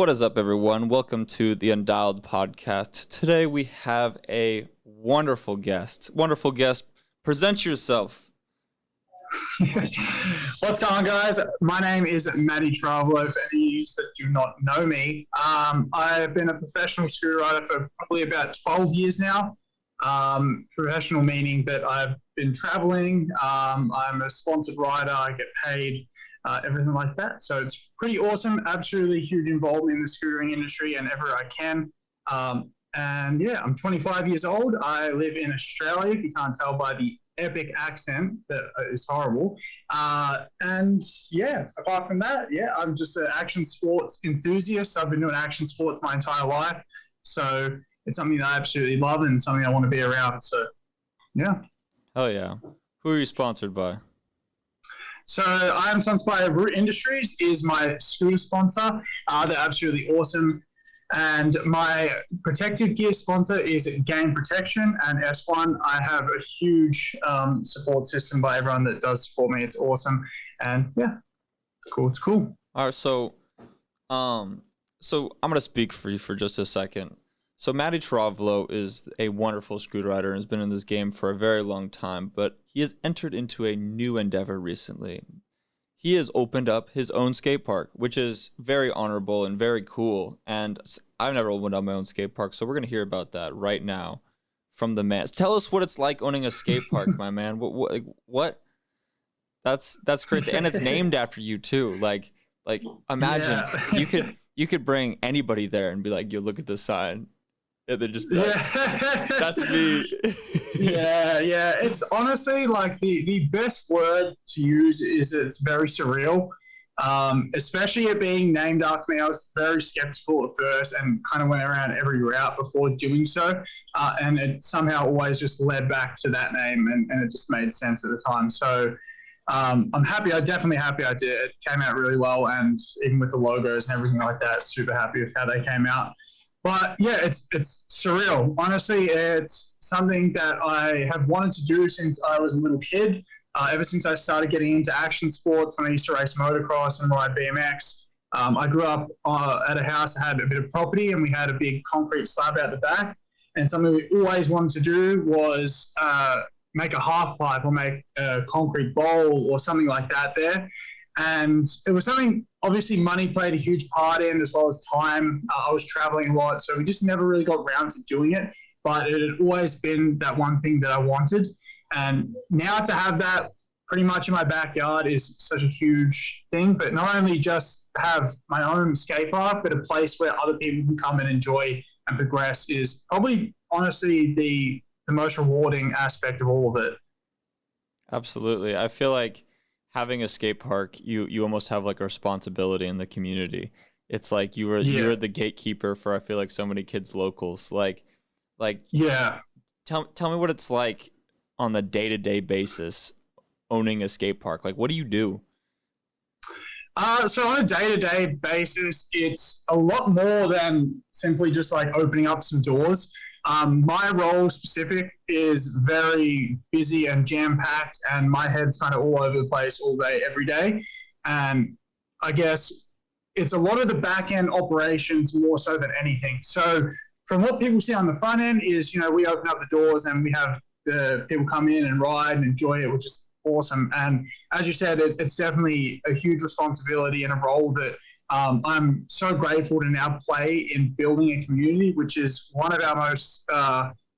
What is up, everyone? Welcome to the Undialed podcast. Today we have a wonderful guest. Wonderful guest. Present yourself. What's going on, guys? My name is Matty Ceravolo. For any of you that do not know me, I've been a professional scooter rider for probably about 12 years now. Professional meaning that I've been traveling. I'm a sponsored rider. I get paid. Everything like that. So it's pretty awesome. Absolutely huge involvement in the scootering industry and ever I can. And yeah, I'm 25 years old. I live in Australia, if you can't tell by the epic accent that is horrible. And yeah, apart from that, yeah, I'm just an action sports enthusiast. I've been doing action sports my entire life. So it's something that I absolutely love and something I want to be around. So yeah. Oh yeah. Who are you sponsored by? So I am sponsored by Root Industries, is my scooter sponsor. They're absolutely awesome. And my protective gear sponsor is Game Protection and S1. I have a huge support system by everyone that does support me. It's awesome. And yeah, it's cool. All right, so I'm going to speak for you for just a second. So Matty Ceravolo is a wonderful scooter rider and has been in this game for a very long time, but he has entered into a new endeavor recently. He has opened up his own skate park, which is very honorable and very cool. And I've never opened up my own skate park, so we're going to hear about that right now from the man. Tell us what it's like owning a skate park, my man. What? That's crazy. And it's named after you too. Like imagine you could bring anybody there and be like, "You look at this sign." And then just like, that's me. yeah. It's honestly like the best word to use is it's very surreal. Especially it being named after me. I was very skeptical at first and kind of went around every route before doing so. And it somehow always just led back to that name and it just made sense at the time. So I'm happy. I'm definitely happy I did. It came out really well. And even with the logos and everything like that, super happy with how they came out. But yeah, it's surreal. Honestly, it's something that I have wanted to do since I was a little kid. Ever since I started getting into action sports, when I used to race motocross and ride BMX. I grew up at a house that had a bit of property and we had a big concrete slab out the back. And something we always wanted to do was make a half pipe or make a concrete bowl or something like that there. And it was something, obviously money played a huge part in, as well as time. I was traveling a lot, so we just never really got around to doing it. But it had always been that one thing that I wanted. And now to have that pretty much in my backyard is such a huge thing. But not only just have my own skate park, but a place where other people can come and enjoy and progress is probably, honestly, the most rewarding aspect of all of it. Absolutely. I feel like having a skate park, you almost have like a responsibility in the community. It's like you're the gatekeeper for, I feel like, so many kids locals. Like yeah. Tell me what it's like on the day-to-day basis owning a skate park. Like, what do you do? So on a day-to-day basis, it's a lot more than simply just like opening up some doors. My role specific is very busy and jam-packed, and my head's kind of all over the place all day, every day. And I guess it's a lot of the back-end operations more so than anything. So from what people see on the front end is, we open up the doors and we have the people come in and ride and enjoy it, which is awesome. And as you said, it's definitely a huge responsibility and a role that I'm so grateful to now play in building a community, which is one of our most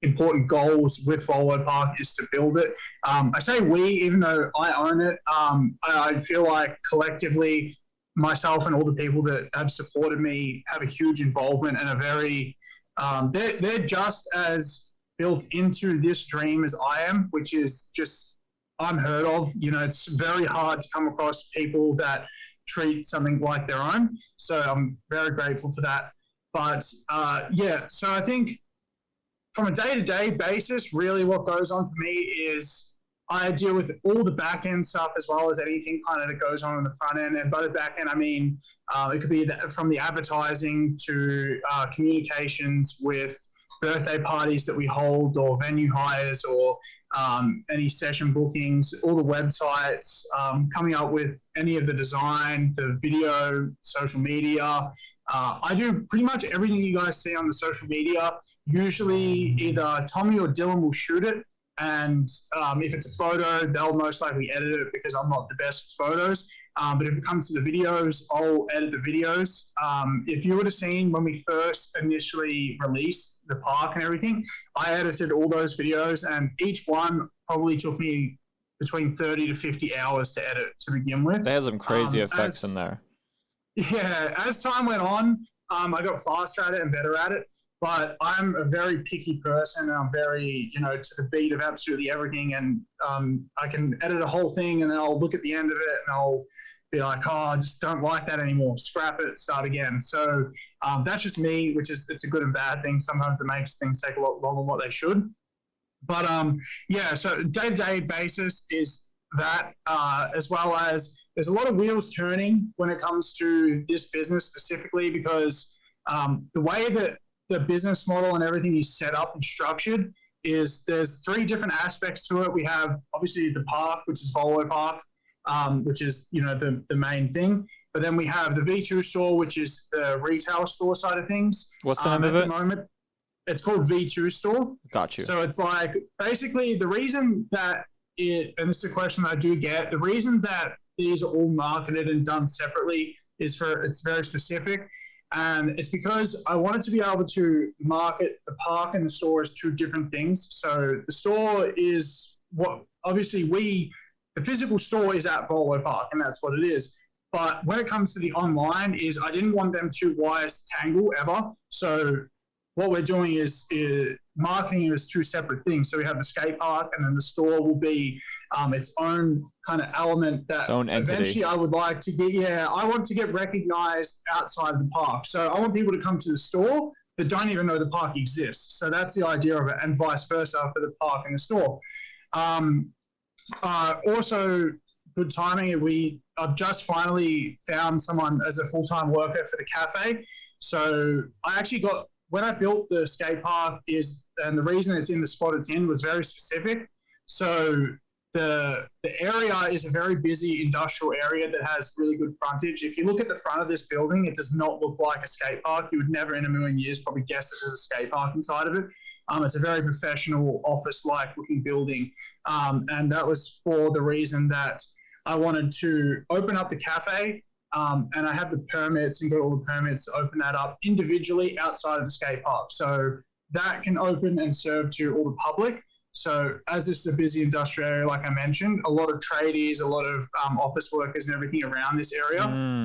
important goals with Follow Park, is to build it. I say we, even though I own it. I feel like collectively, myself and all the people that have supported me have a huge involvement and a very, they're just as built into this dream as I am, which is just unheard of. It's very hard to come across people that treat something like their own. So I'm very grateful for that. But so I think from a day-to-day basis, really what goes on for me is I deal with all the back-end stuff as well as anything kind of that goes on the front end. And by the back end, I mean, it could be from the advertising to communications with birthday parties that we hold, or venue hires, or any session bookings, all the websites, coming up with any of the design, the video, social media, I do pretty much everything you guys see on the social media. Usually either Tommy or Dylan will shoot it. And if it's a photo, they'll most likely edit it because I'm not the best with photos. But if it comes to the videos, I'll edit the videos. If you would have seen when we first initially released the park and everything, I edited all those videos, and each one probably took me between 30 to 50 hours to edit to begin with. They had some crazy effects in there. Yeah, as time went on, I got faster at it and better at it. But I'm a very picky person, and I'm very, to the beat of absolutely everything. And I can edit a whole thing, and then I'll look at the end of it, and I'll be like, oh, I just don't like that anymore. Scrap it, start again. So that's just me, it's a good and bad thing. Sometimes it makes things take a lot longer than what they should. But so day-to-day basis is that, as well as there's a lot of wheels turning when it comes to this business specifically, because the way that the business model and everything is set up and structured is there's 3 different aspects to it. We have obviously the park, which is Volo Park, which is, the main thing. But then we have the V2 store, which is the retail store side of things. What's the name of it? At the moment, it's called V2 store. Got you. So it's like, basically the reason that and this is a question I do get, the reason that these are all marketed and done separately is it's very specific. And it's because I wanted to be able to market the park and the store as 2 different things. So the store is the physical store is at Volo Park, and that's what it is. But when it comes to the online I didn't want them 2 wires to tangle ever. So what we're doing is marketing as 2 separate things. So we have the skate park, and then the store will be its own kind of element that eventually I would like to get. I want to get recognized outside of the park. So I want people to come to the store that don't even know the park exists. So that's the idea of it, and vice versa for the park and the store. Also, good timing. I've just finally found someone as a full-time worker for the cafe. So I actually when I built the skate park and the reason it's in the spot it's in was very specific. So the area is a very busy industrial area that has really good frontage. If you look at the front of this building, it does not look like a skate park. You would never in a million years probably guess that there's a skate park inside of it. It's a very professional office-like looking building. And that was for the reason that I wanted to open up the cafe. And I have the permits and got all the permits to open that up individually outside of the skate park. So that can open and serve to all the public. So as this is a busy industrial area, like I mentioned, a lot of tradies, a lot of office workers and everything around this area.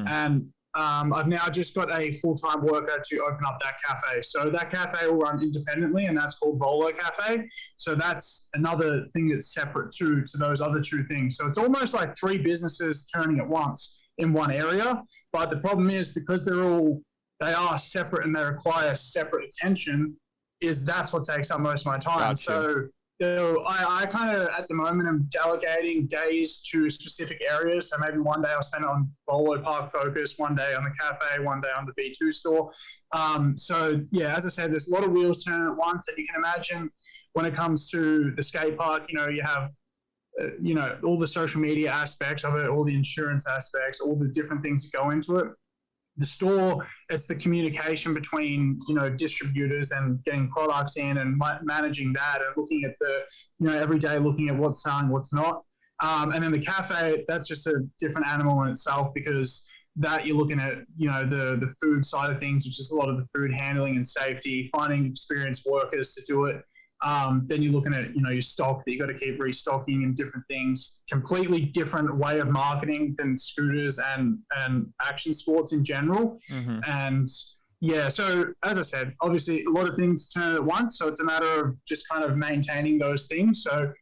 And I've now just got a full-time worker to open up that cafe. So that cafe will run independently, and that's called Volo Cafe. So that's another thing that's separate to those other 2 things. So it's almost like 3 businesses turning at once in one area. But the problem is, because they are separate and they require separate attention, that's what takes up most of my time. Gotcha. So I kind of, at the moment, am delegating days to specific areas. So maybe one day I'll spend it on Volo Park focus, one day on the cafe, one day on the B2 store. So yeah, as I said, there's a lot of wheels turning at once. And you can imagine when it comes to the skate park, you have all the social media aspects of it, all the insurance aspects, all the different things that go into it. The store, it's the communication between, distributors and getting products in and managing that, and looking at every day looking at what's selling, what's not. And then the cafe, that's just a different animal in itself, because that you're looking at, the food side of things, which is a lot of the food handling and safety, finding experienced workers to do it. Then you're looking at, your stock that you got to keep restocking and different things. Completely different way of marketing than scooters and action sports in general. Mm-hmm. And yeah, so as I said, obviously a lot of things turn at once. So it's a matter of just kind of maintaining those things. So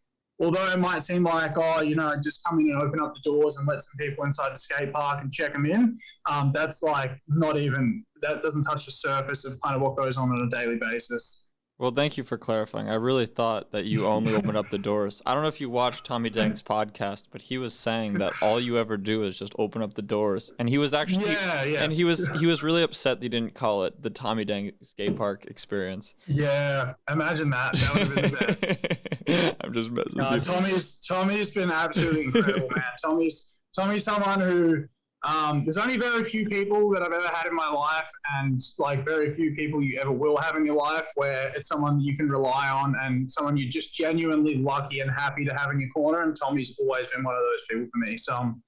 although it might seem like, just come in and open up the doors and let some people inside the skate park and check them in, that's like that doesn't touch the surface of kind of what goes on a daily basis. Well, thank you for clarifying. I really thought that you only open up the doors. I don't know if you watched Tommy Dang's podcast, but he was saying that all you ever do is just open up the doors. And he was actually, and he was really upset that you didn't call it the Tommy Dang skate park experience. Yeah, imagine that. That would have been the best. I'm just messing with you. Tommy's been absolutely incredible, man. Tommy's someone who There's only very few people that I've ever had in my life, and like very few people you ever will have in your life where it's someone you can rely on and someone you're just genuinely lucky and happy to have in your corner. And Tommy's always been one of those people for me. So I'm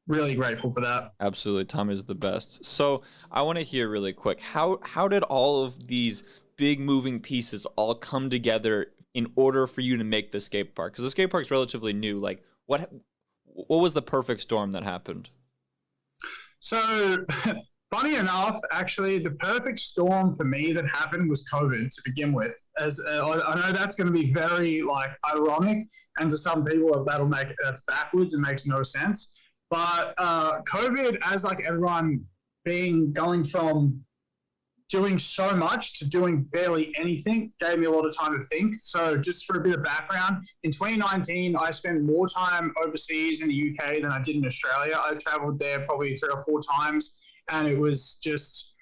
really grateful for that. Absolutely, Tommy's the best. So I want to hear really quick, how did all of these big moving pieces all come together in order for you to make the skate park? Because the skate park's relatively new. Like, what was the perfect storm that happened? So, funny enough, actually, the perfect storm for me that happened was COVID to begin with. As I know that's going to be very like ironic, and to some people that's backwards and makes no sense. But COVID, as like everyone going from doing so much to doing barely anything, gave me a lot of time to think. So just for a bit of background, in 2019, I spent more time overseas in the UK than I did in Australia. I traveled there probably 3 or 4 times, and it was just,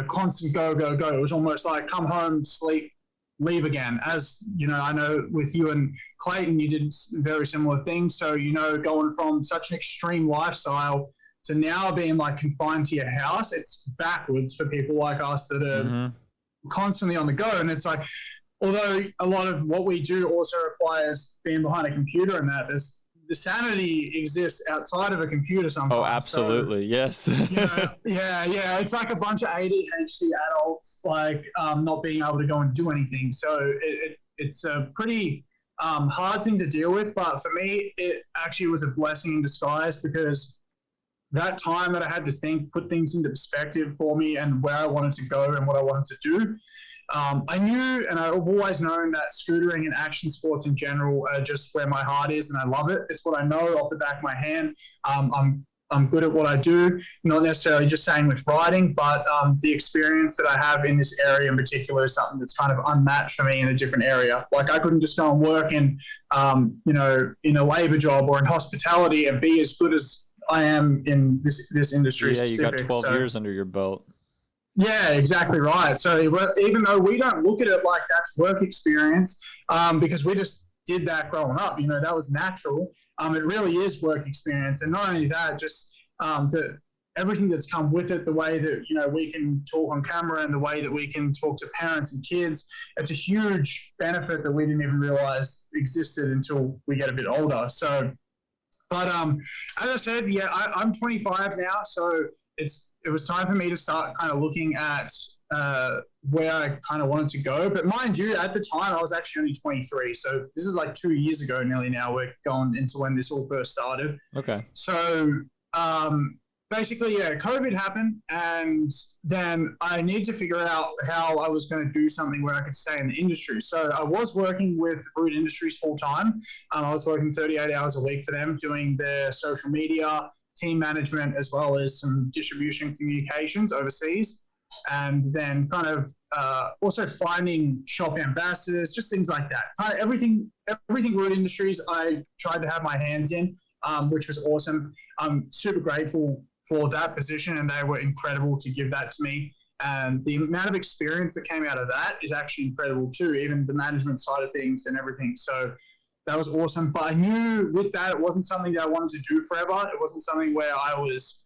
constant go. It was almost like come home, sleep, leave again. As you know, I know with you and Clayton, you did very similar things. So, going from such an extreme lifestyle to now being like confined to your house, it's backwards for people like us that are constantly on the go. And it's like, although a lot of what we do also requires being behind a computer and that, the sanity exists outside of a computer sometimes. Oh, absolutely. So, yes. Yeah. It's like a bunch of ADHD adults, like not being able to go and do anything. So it's a pretty hard thing to deal with. But for me, it actually was a blessing in disguise, because that time that I had to think, put things into perspective for me and where I wanted to go and what I wanted to do. I knew, and I've always known, that scootering and action sports in general are just where my heart is, and I love it. It's what I know off the back of my hand. I'm good at what I do, not necessarily just saying with riding, but the experience that I have in this area in particular is something that's kind of unmatched for me in a different area. Like I couldn't just go and work in a labor job or in hospitality and be as good as I am in this industry. Yeah, you got 12 years under your belt. Yeah, exactly right. So even though we don't look at it like that's work experience, because we just did that growing up, that was natural. It really is work experience. And not only that, just everything that's come with it, the way that, we can talk on camera and the way that we can talk to parents and kids, it's a huge benefit that we didn't even realize existed until we get a bit older. So, but as I said, yeah, I'm 25 now, so it was time for me to start kind of looking at where I kind of wanted to go. But mind you, at the time, I was actually only 23. So this is like 2 years ago nearly now. We're going into when this all first started. Okay. So basically, yeah, COVID happened. And then I needed to figure out how I was going to do something where I could stay in the industry. So I was working with Root Industries full time. I was working 38 hours a week for them, doing their social media, team management, as well as some distribution communications overseas, and then kind of also finding shop ambassadors, just things like that. Everything Root Industries I tried to have my hands in, which was awesome. I'm super grateful for that position, and they were incredible to give that to me. And the amount of experience that came out of that is actually incredible too, even the management side of things and everything. So that was awesome. But I knew with that, it wasn't something that I wanted to do forever. It wasn't something where I was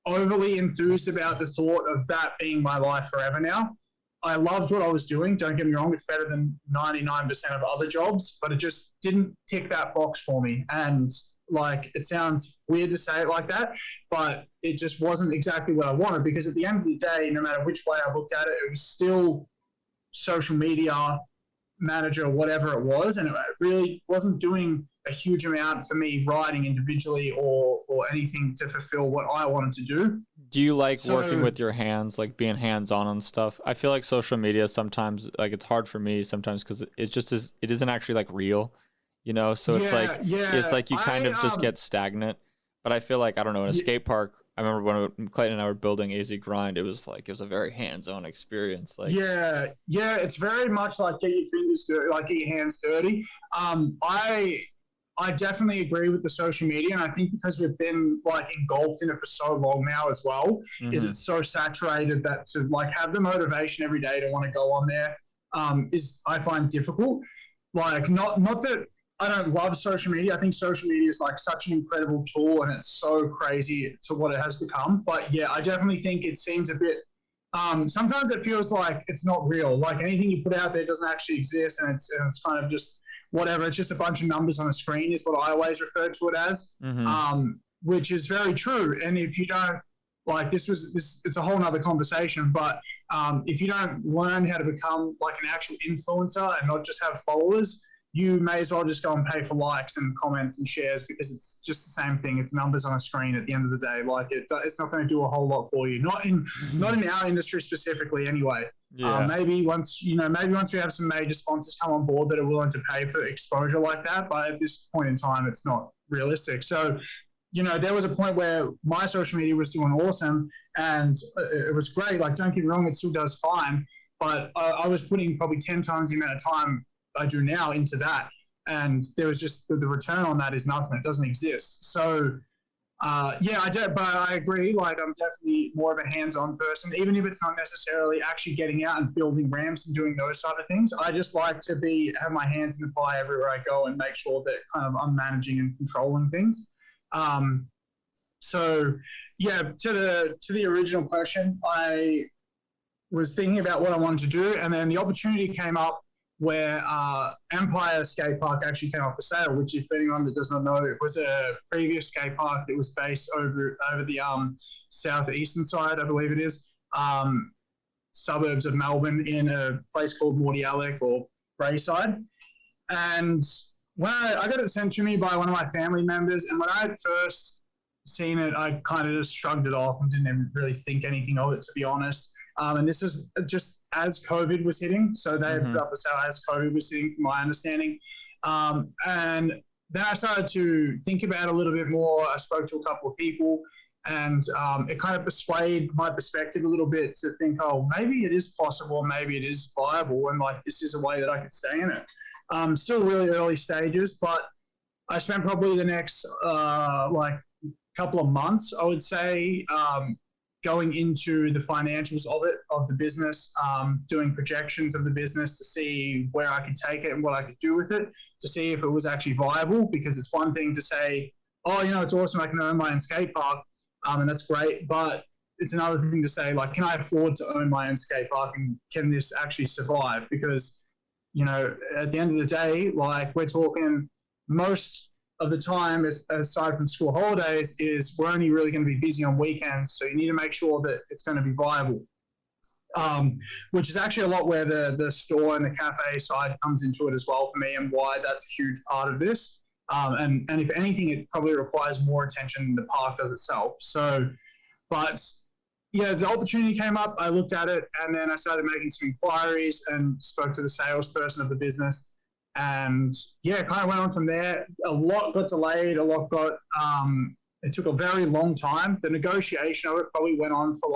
overly enthused about the thought of that being my life forever now. I loved what I was doing. Don't get me wrong. It's better than 99% of other jobs, but it just didn't tick that box for me. And like, it sounds weird to say it like that, but it just wasn't exactly what I wanted, because at the end of the day, no matter which way I looked at it, it was still social media manager, whatever it was, and it really wasn't doing a huge amount for me riding individually or anything to fulfill what I wanted to do. Do you like working with your hands, like being hands-on on stuff? I feel like social media sometimes, like, it's hard for me sometimes because it isn't actually like real, so it's like you kind of just get stagnant. But I feel like, I don't know, in a skate park, I remember when Clayton and I were building AZ Grind, it was a very hands-on experience. Like, yeah, it's very much like get your fingers dirty, like get your hands dirty. I definitely agree with the social media, and I think because we've been like engulfed in it for so long now as well, is it's so saturated that to like have the motivation every day to want to go on there is, I find, difficult. Like not that I don't love social media. I think social media is like such an incredible tool, and it's so crazy to what it has become. But yeah, I definitely think it seems a bit. Sometimes it feels like it's not real. Like anything you put out there doesn't actually exist, and it's kind of just whatever. It's just a bunch of numbers on a screen, is what I always refer to it as, which is very true. And if you don't like this, it's a whole nother conversation. But if you don't learn how to become like an actual influencer and not just have followers, you may as well just go and pay for likes and comments and shares, because it's just the same thing. It's numbers on a screen at the end of the day. Like it's not going to do a whole lot for you. Not in our industry specifically, anyway. Yeah. Maybe once we have some major sponsors come on board that are willing to pay for exposure like that. But at this point in time, it's not realistic. So, there was a point where my social media was doing awesome and it was great. Like, don't get me wrong, it still does fine. But I was putting probably 10 times the amount of time I do now into that, and there was just the return on that is nothing. It doesn't exist. So but I agree. Like, I'm definitely more of a hands-on person, even if it's not necessarily actually getting out and building ramps and doing those sort of things. I just like to have my hands in the pie everywhere I go and make sure that kind of I'm managing and controlling things. So yeah, to the original question, I was thinking about what I wanted to do, and then the opportunity came up where Empire Skatepark actually came up for sale, which, if anyone that does not know, it was a previous skate park that was based over the southeastern side, I believe it is, suburbs of Melbourne, in a place called Mordialloc or Brayside. And when I got it sent to me by one of my family members, and when I had first seen it, I kind of just shrugged it off and didn't even really think anything of it, to be honest. And this is just as COVID was hitting. So they put up a sale as COVID was hitting, from my understanding. And then I started to think about it a little bit more. I spoke to a couple of people, and it kind of persuaded my perspective a little bit to think, oh, maybe it is possible, maybe it is viable, and like this is a way that I could stay in it. Still really early stages, but I spent probably the next couple of months, I would say, going into the financials of the business, doing projections of the business to see where I could take it and what I could do with it, to see if it was actually viable. Because it's one thing to say, oh, it's awesome, I can own my own skate park, and that's great. But it's another thing to say, like, can I afford to own my own skate park, and can this actually survive? Because, at the end of the day, like, we're talking most of the time, aside from school holidays, is we're only really going to be busy on weekends. So you need to make sure that it's going to be viable, which is actually a lot where the store and the cafe side comes into it as well for me, and why that's a huge part of this. And if anything, it probably requires more attention than the park does itself. So, but yeah, the opportunity came up. I looked at it, and then I started making some inquiries and spoke to the salesperson of the business. And yeah, kind of went on from there. A lot got delayed. A lot got, it took a very long time. The negotiation of it probably went on for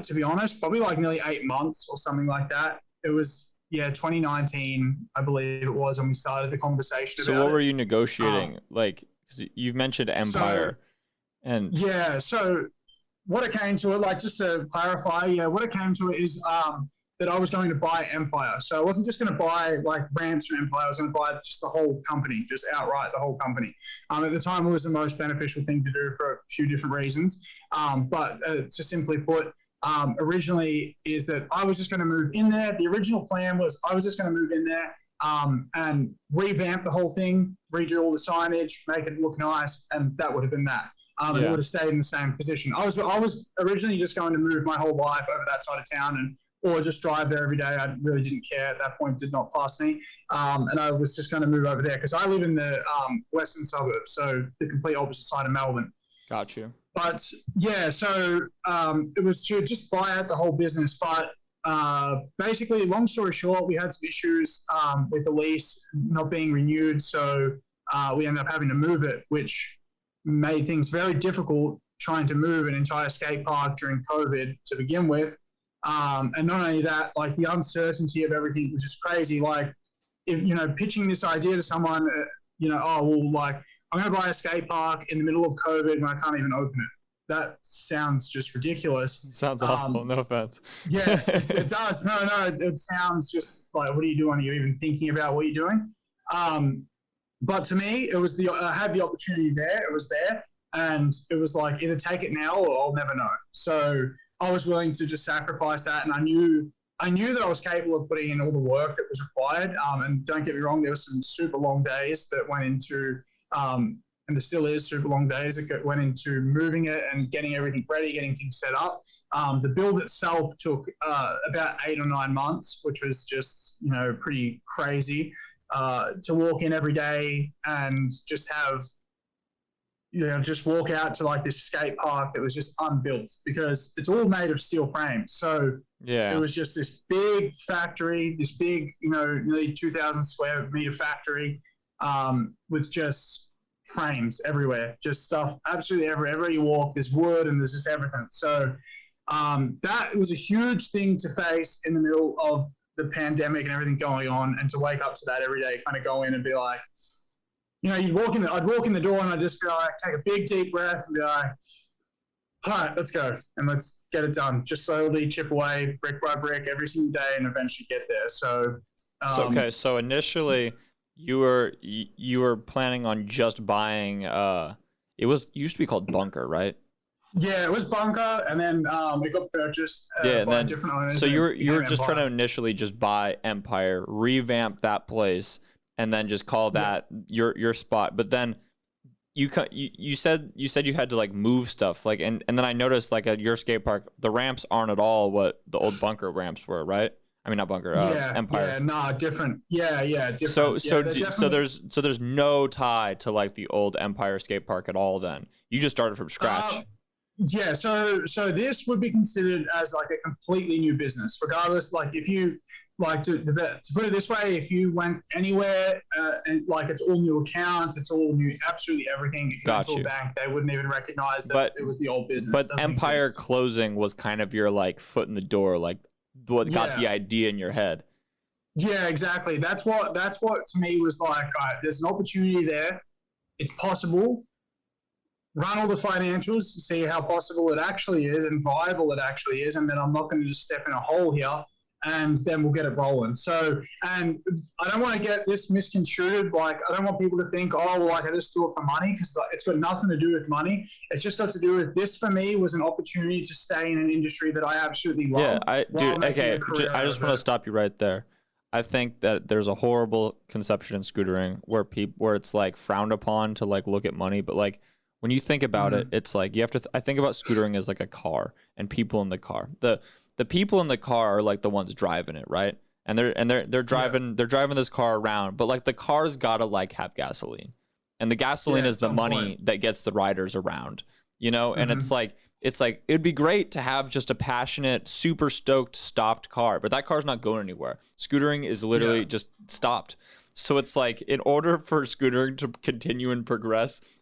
to be honest, probably like nearly 8 months or something like that. It was, 2019, I believe it was, when we started the conversation about it. So what were you negotiating? Cause you've mentioned Empire. So what it came to it, like, just to clarify, what it came to it is, that I was going to buy Empire. So I wasn't just going to buy like ramps from Empire. I was going to buy just the whole company, just outright the whole company. At the time, it was the most beneficial thing to do for a few different reasons. But to simply put, originally is that I was just going to move in there. The original plan was I was just going to move in there and revamp the whole thing, redo all the signage, make it look nice, and that would have been that. It would have stayed in the same position. I was originally just going to move my whole life over that side of town or just drive there every day. I really didn't care at that point, did not fuss me. And I was just going to move over there because I live in the western suburbs, so the complete opposite side of Melbourne. Got you. But yeah, so it was to just buy out the whole business. But basically, long story short, we had some issues with the lease not being renewed. So we ended up having to move it, which made things very difficult trying to move an entire skate park during COVID to begin with. And not only that, like, the uncertainty of everything was just crazy. Like, if, pitching this idea to someone, I'm going to buy a skate park in the middle of COVID and I can't even open it. That sounds just ridiculous. It sounds awful. No offense. Yeah, it does. No, it sounds just like, what are you doing? Are you even thinking about what you're doing? But to me, it was I had the opportunity there. It was there, and it was like either take it now or I'll never know. So I was willing to just sacrifice that, and I knew that I was capable of putting in all the work that was required. And don't get me wrong, there were some super long days that went into, and there still is super long days that went into moving it and getting everything ready, getting things set up. The build itself took about 8 or 9 months, which was just, pretty crazy. To walk in every day and just have, just walk out to like this skate park that was just unbuilt because it's all made of steel frames. So it was just this big factory, this big, nearly 2,000 square meter factory with just frames everywhere, just stuff absolutely everywhere. Everywhere you walk, there's wood and there's just everything. So that was a huge thing to face in the middle of the pandemic and everything going on, and to wake up to that every day, kind of go in and be like, I'd walk in the door and I'd just be like, take a big deep breath and be like, all right, let's go and let's get it done. Just slowly chip away, brick by brick, every single day, and eventually get there. So, so initially, you were planning on just buying. It used to be called Bunker, right? Yeah, it was Bunker, and then it got purchased by different owners. So you were just trying to initially just buy Empire, revamp that place, and then just call that your spot. But then you said you had to like move stuff, like, and then I noticed like at your skate park, the ramps aren't at all what the old Bunker ramps were, right? I mean, not Bunker, Empire. Yeah, no, different. Yeah, different. So there's no tie to like the old Empire skate park at all. Then you just started from scratch. Yeah, so this would be considered as like a completely new business, regardless. Like if you like to put it this way, if you went anywhere and like it's all new accounts, it's all new, absolutely everything. If you went to a bank, they wouldn't even recognize that it was the old business. But Empire closing was kind of your like foot in the door, like what got the idea in your head. Yeah, exactly. That's what to me was like, all right, there's an opportunity there. It's possible. Run all the financials, see how possible it actually is and viable it actually is, and then I'm not going to just step in a hole here, and then we'll get it rolling. So, and I don't want to get this misconstrued. Like, I don't want people to think, oh, well, like I just do it for money, because it's got nothing to do with money. It's just got to do with this. For me, was an opportunity to stay in an industry that I absolutely love. Yeah, I just want to stop you right there. I think that there's a horrible conception in scootering where it's like frowned upon to like look at money, but like, when you think about it, it's like you have to. I think about scootering as like a car and people in the car. The people in the car are like the ones driving it, right? And they're driving this car around, but like the car's gotta like have gasoline, and the gasoline is the money that gets the riders around, And it's like it'd be great to have just a passionate, super stoked, stopped car, but that car's not going anywhere. Scootering is literally just stopped. So it's like in order for scootering to continue and progress,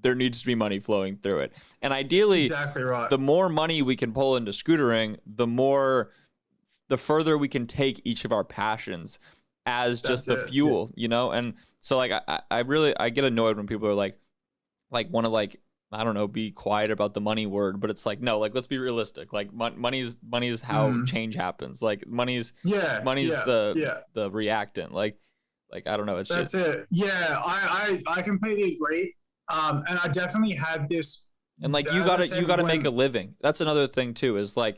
there needs to be money flowing through it. And ideally, exactly right, the more money we can pull into scootering, the further we can take each of our passions as just the fuel, And so like, I get annoyed when people are like want to like, I don't know, be quiet about the money word, but it's like, no, like, let's be realistic. Like money is how change happens. Like money's the reactant. Like, I don't know. It's that's it. Yeah. I completely agree. And I definitely had this, and like you gotta make a living. That's another thing too. Is like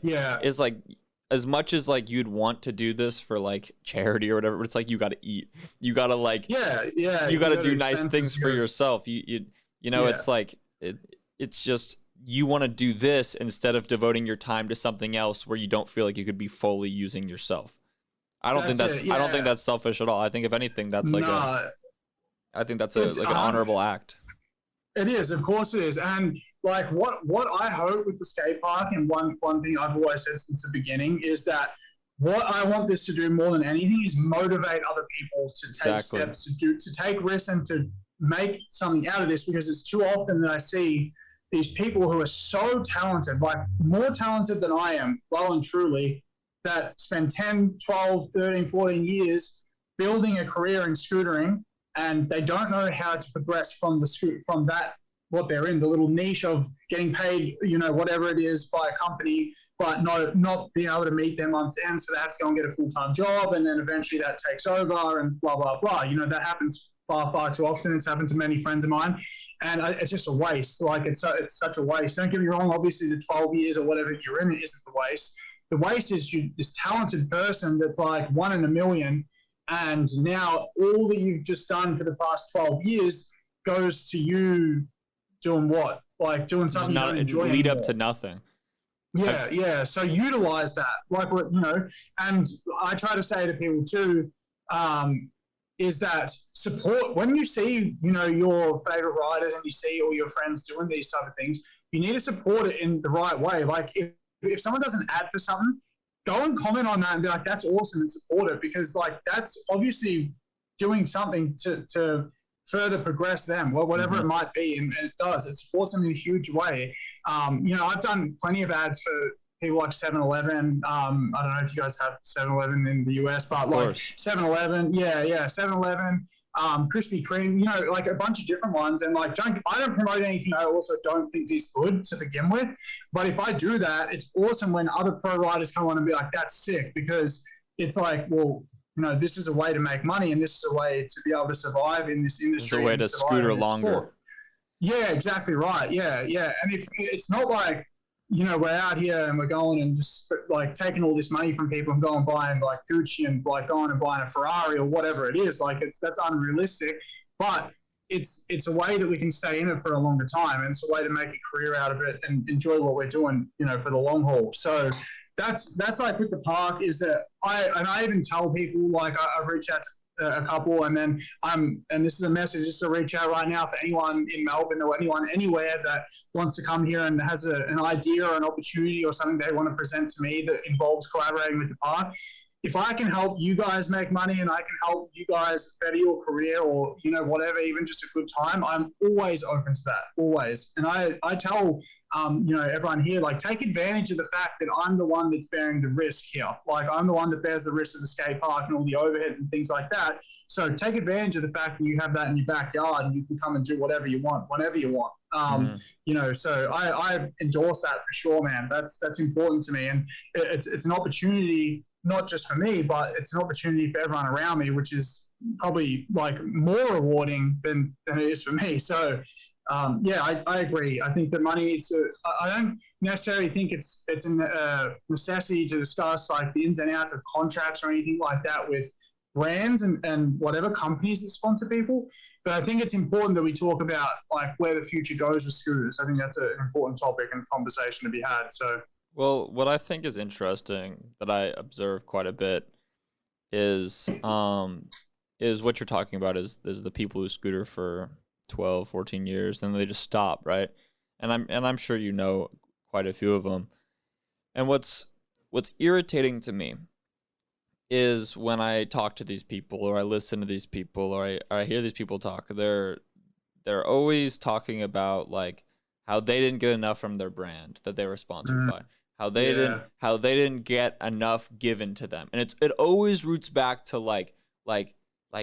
as much as like you'd want to do this for like charity or whatever, but it's like you gotta eat. You gotta like you gotta do nice things for yourself. It's like it's just you want to do this instead of devoting your time to something else where you don't feel like you could be fully using yourself. I don't think that's selfish at all. I think if anything, that's like I think that's an honorable act. It is, of course it is. And like what I hope with the skate park, and one thing I've always said since the beginning, is that what I want this to do more than anything is motivate other people to take steps, to take risks and to make something out of this, because it's too often that I see these people who are so talented, like more talented than I am, well and truly, that spend 10, 12, 13, 14 years building a career in scootering, and they don't know how to progress from that, what they're in, the little niche of getting paid, whatever it is by a company but not being able to meet their month's end, so they have to go and get a full-time job, and then eventually that takes over, and blah blah blah. You know, that happens far too often. It's happened to many friends of mine, and it's just a waste. Like it's such a waste. Don't get me wrong. Obviously, the 12 years or whatever you're in, it isn't the waste. The waste is this talented person that's like one in a million, and now all that you've just done for the past 12 years goes to you doing what? Like doing something you don't enjoy lead anymore. up to nothing. Yeah. So utilize that. Like what, you know, and I try to say to people too, is that support when you see, you know, your favorite riders and you see all your friends doing these type of things, you need to support it in the right way. Like if someone does an ad for something, go and comment on that and be like, that's awesome, and support it, because like that's obviously doing something to further progress them, whatever it might be, and it does. It supports them in a huge way. You know, I've done plenty of ads for people like 7-Eleven. I don't know if you guys have 7-Eleven in the US, but like 7-Eleven, 7-Eleven, Krispy Kreme, you know, like a bunch of different ones. And like, I don't promote anything I also don't think is good to begin with. But if I do that, it's awesome when other pro riders come on and be like, that's sick, because it's like, well, you know, this is a way to make money, and this is a way to be able to survive in this industry. It's a way to scooter longer. Sport. Yeah, exactly right. Yeah. And if it's not like, you know, we're out here and we're going and just like taking all this money from people and going and buying like Gucci and like going and buying a Ferrari or whatever it is, like that's unrealistic. But it's a way that we can stay in it for a longer time, and it's a way to make a career out of it and enjoy what we're doing, you know, for the long haul. So that's like with the park, is that I even tell people, like I've reached out to a couple, and then and this is a message just to reach out right now for anyone in Melbourne or anyone anywhere that wants to come here and has an idea or an opportunity or something they want to present to me that involves collaborating with the park. If I can help you guys make money and I can help you guys better your career, or, you know, whatever, even just a good time, I'm always open to that, always. And I tell, you know, everyone here, like, take advantage of the fact that I'm the one that's bearing the risk here. Like, I'm the one that bears the risk of the skate park and all the overheads and things like that. So take advantage of the fact that you have that in your backyard and you can come and do whatever you want, whenever you want. You know, so I endorse that for sure, man. That's important to me. And it's an opportunity, not just for me, but it's an opportunity for everyone around me, which is probably like more rewarding than it is for me. So, I agree. I think the money needs to, I don't necessarily think it's a necessity to discuss like the ins and outs of contracts or anything like that with brands and whatever companies that sponsor people. But I think it's important that we talk about like where the future goes with scooters. I think that's an important topic and conversation to be had. So, well, what I think is interesting that I observe quite a bit is what you're talking about is the people who scooter for 12, 14 years and they just stop, right? And I'm sure you know quite a few of them. And what's irritating to me is when I talk to these people or I listen to these people or I hear these people talk, they're always talking about like how they didn't get enough from their brand that they were sponsored by. How they didn't get enough given to them. And it always roots back to like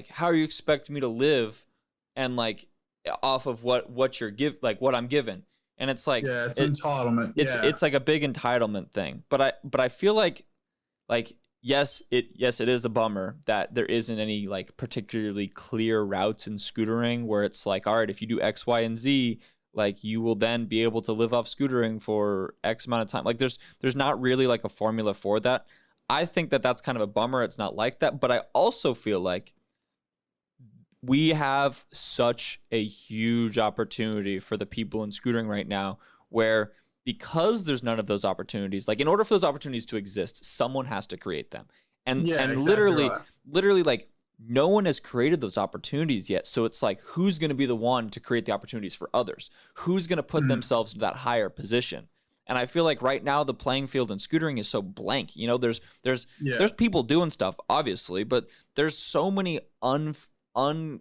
how you expect me to live and like off of what I'm given. And it's like it's entitlement. It's like a big entitlement thing. But I feel like yes, it is a bummer that there isn't any like particularly clear routes in scootering where it's like, all right, if you do X, Y, and Z, like you will then be able to live off scootering for X amount of time. Like there's not really like a formula for that. I think that that's kind of a bummer. It's not like that. But I also feel like we have such a huge opportunity for the people in scootering right now where because there's none of those opportunities, like in order for those opportunities to exist, someone has to create them. And exactly literally like no one has created those opportunities yet. So it's like, who's going to be the one to create the opportunities for others? Who's going to put themselves in that higher position? And I feel like right now the playing field in scootering is so blank. You know, there's people doing stuff, obviously, but there's so many unfilled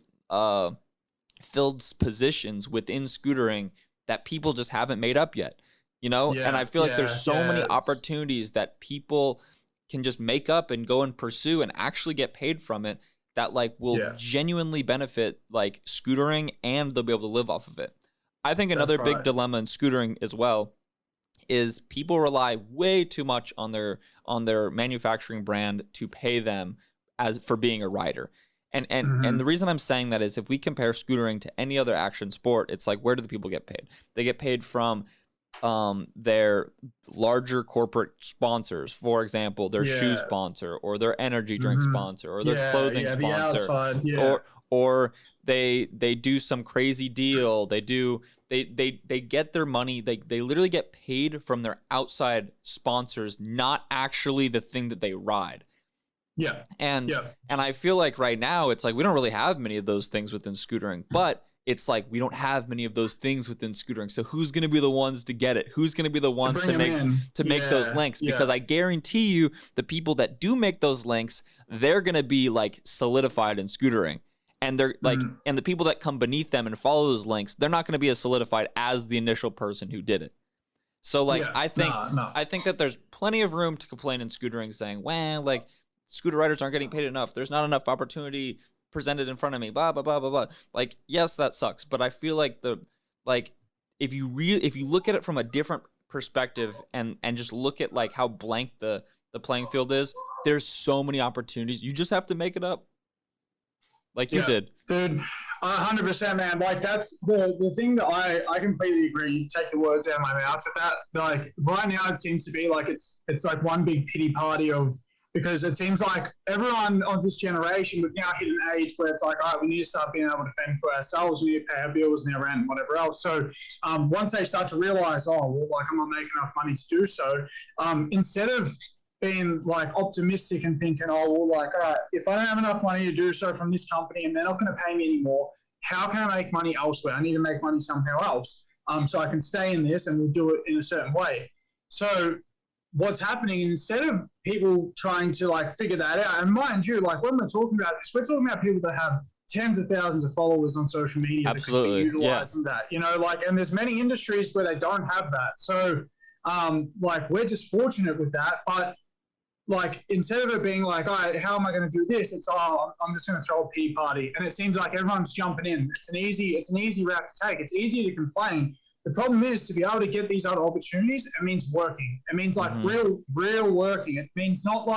positions within scootering that people just haven't made up yet. You know, and I feel like there's so many opportunities that people can just make up and go and pursue and actually get paid from it that like will genuinely benefit like scootering, and they'll be able to live off of it. I think another big dilemma in scootering as well is people rely way too much on their manufacturing brand to pay them as for being a rider. And the reason I'm saying that is if we compare scootering to any other action sport, it's like, where do the people get paid? They get paid from their larger corporate sponsors, for example, their shoe sponsor or their energy drink sponsor or their clothing sponsor, or they do some crazy deal. They get their money. They literally get paid from their outside sponsors, not actually the thing that they ride. And I feel like right now it's like we don't really have many of those things within scootering, but it's like we don't have many of those things within scootering. So who's going to be the ones to get it? Who's going to be the ones to make those links? Because I guarantee you the people that do make those links, they're going to be like solidified in scootering. And they're like, and the people that come beneath them and follow those links, they're not going to be as solidified as the initial person who did it. So like, I think that there's plenty of room to complain in scootering saying, well, like scooter riders aren't getting paid enough. There's not enough opportunity presented in front of me, blah, blah, blah, blah, blah. Like, yes, that sucks. But I feel like if you look at it from a different perspective and just look at like how blank the playing field is, there's so many opportunities. You just have to make it up. Like you did. Dude, 100%, man. Like that's the thing that I completely agree. You take the words out of my mouth with that. Like right now it seems to be like it's like one big pity party because it seems like everyone of this generation, we've now hit an age where it's like, all right, we need to start being able to fend for ourselves. We need to pay our bills and our rent and whatever else. So once they start to realize, oh, well, like I'm not making enough money to do so, instead of being like optimistic and thinking, oh, well, like, all right, if I don't have enough money to do so from this company and they're not going to pay me anymore, how can I make money elsewhere? I need to make money somehow else so I can stay in this and we'll do it in a certain way. So what's happening, instead of people trying to like figure that out, and mind you, like when we're talking about this, we're talking about people that have tens of thousands of followers on social media that could be utilizing that, you know, like, and there's many industries where they don't have that. So like we're just fortunate with that, but like instead of it being like, all right, how am I going to do this? It's I'm just going to throw a pee party, and it seems like everyone's jumping in. It's an easy route to take. It's easy to complain. The problem is to be able to get these other opportunities. It means working. It means like real working. It means not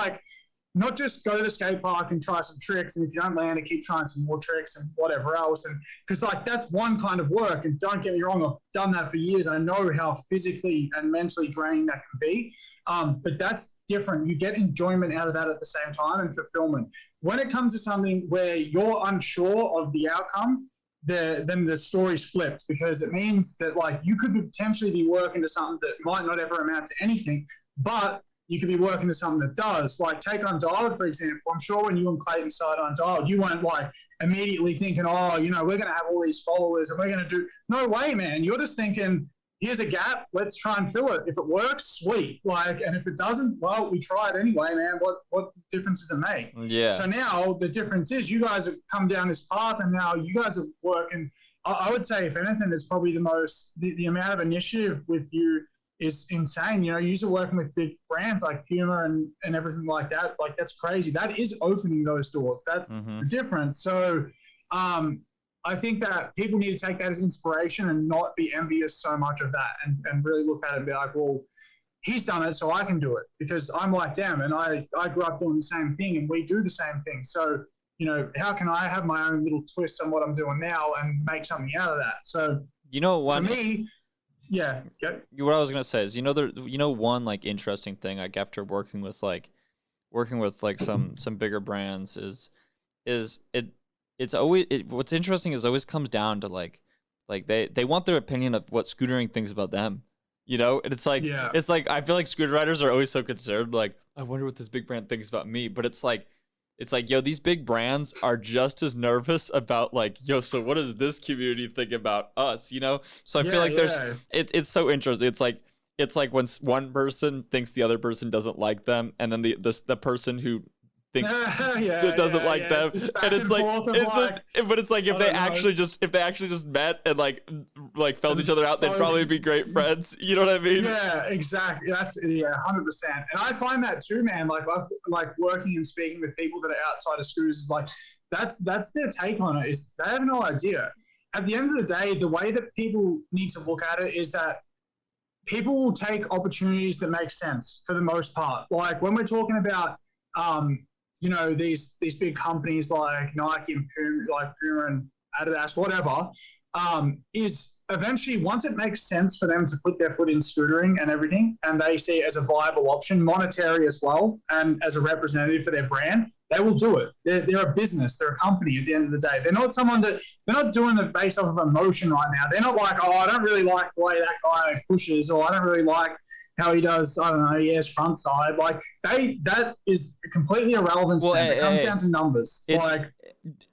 just go to the skate park and try some tricks, and if you don't land, keep trying some more tricks and whatever else. And because like that's one kind of work. And don't get me wrong, I've done that for years. I know how physically and mentally draining that can be. But that's different. You get enjoyment out of that at the same time and fulfillment. When it comes to something where you're unsure of the outcome, then the story's flipped, because it means that like you could potentially be working to something that might not ever amount to anything, but you could be working to something that does. Like take Undialed, for example. I'm sure when you and Clayton started Undialed, you weren't like immediately thinking, oh, you know, we're going to have all these followers and we're going to do. No way, man. You're just thinking, here's a gap, let's try and fill it. If it works, sweet. Like, and if it doesn't, well, we tried anyway, man. What difference does it make? Yeah. So now the difference is you guys have come down this path, and now you guys are working. I would say, if anything, it's probably the amount of initiative with you is insane. You know, you're working with big brands like Puma and everything like that. Like, that's crazy. That is opening those doors. That's the difference. So, I think that people need to take that as inspiration and not be envious so much of that, and really look at it and be like, well, he's done it, so I can do it because I'm like them, and I grew up doing the same thing, and we do the same thing. So, you know, how can I have my own little twist on what I'm doing now and make something out of that? So, you know, for me, what I was gonna say is, one like interesting thing, like after working with some bigger brands is what's interesting is it always comes down to like they want their opinion of what scootering thinks about them, you know? And it's like I feel like scooter riders are always so concerned, like, I wonder what this big brand thinks about me. But it's like, yo, these big brands are just as nervous about like, yo, so what does this community think about us, you know? So I feel like it's so interesting. It's like when one person thinks the other person doesn't like them, and then the person who doesn't like them, and it's like if they actually just met and like felt each other out, they'd probably be great friends. You know what I mean? Yeah, exactly. That's 100%. And I find that too, man. Like I've like working and speaking with people that are outside of scooters is like that's their take on it. Is they have no idea. At the end of the day, the way that people need to look at it is that people will take opportunities that make sense for the most part. Like when we're talking about, these big companies like Nike and Puma and Adidas, whatever, is eventually once it makes sense for them to put their foot in scootering and everything, and they see it as a viable option, monetary as well, and as a representative for their brand, they will do it. They're a business. They're a company at the end of the day. They're not someone that they're not doing it based off of emotion right now. They're not like, oh, I don't really like the way that guy pushes, or I don't really like how he does, I don't know, he has front side. Like that is completely irrelevant to them. It comes down to numbers.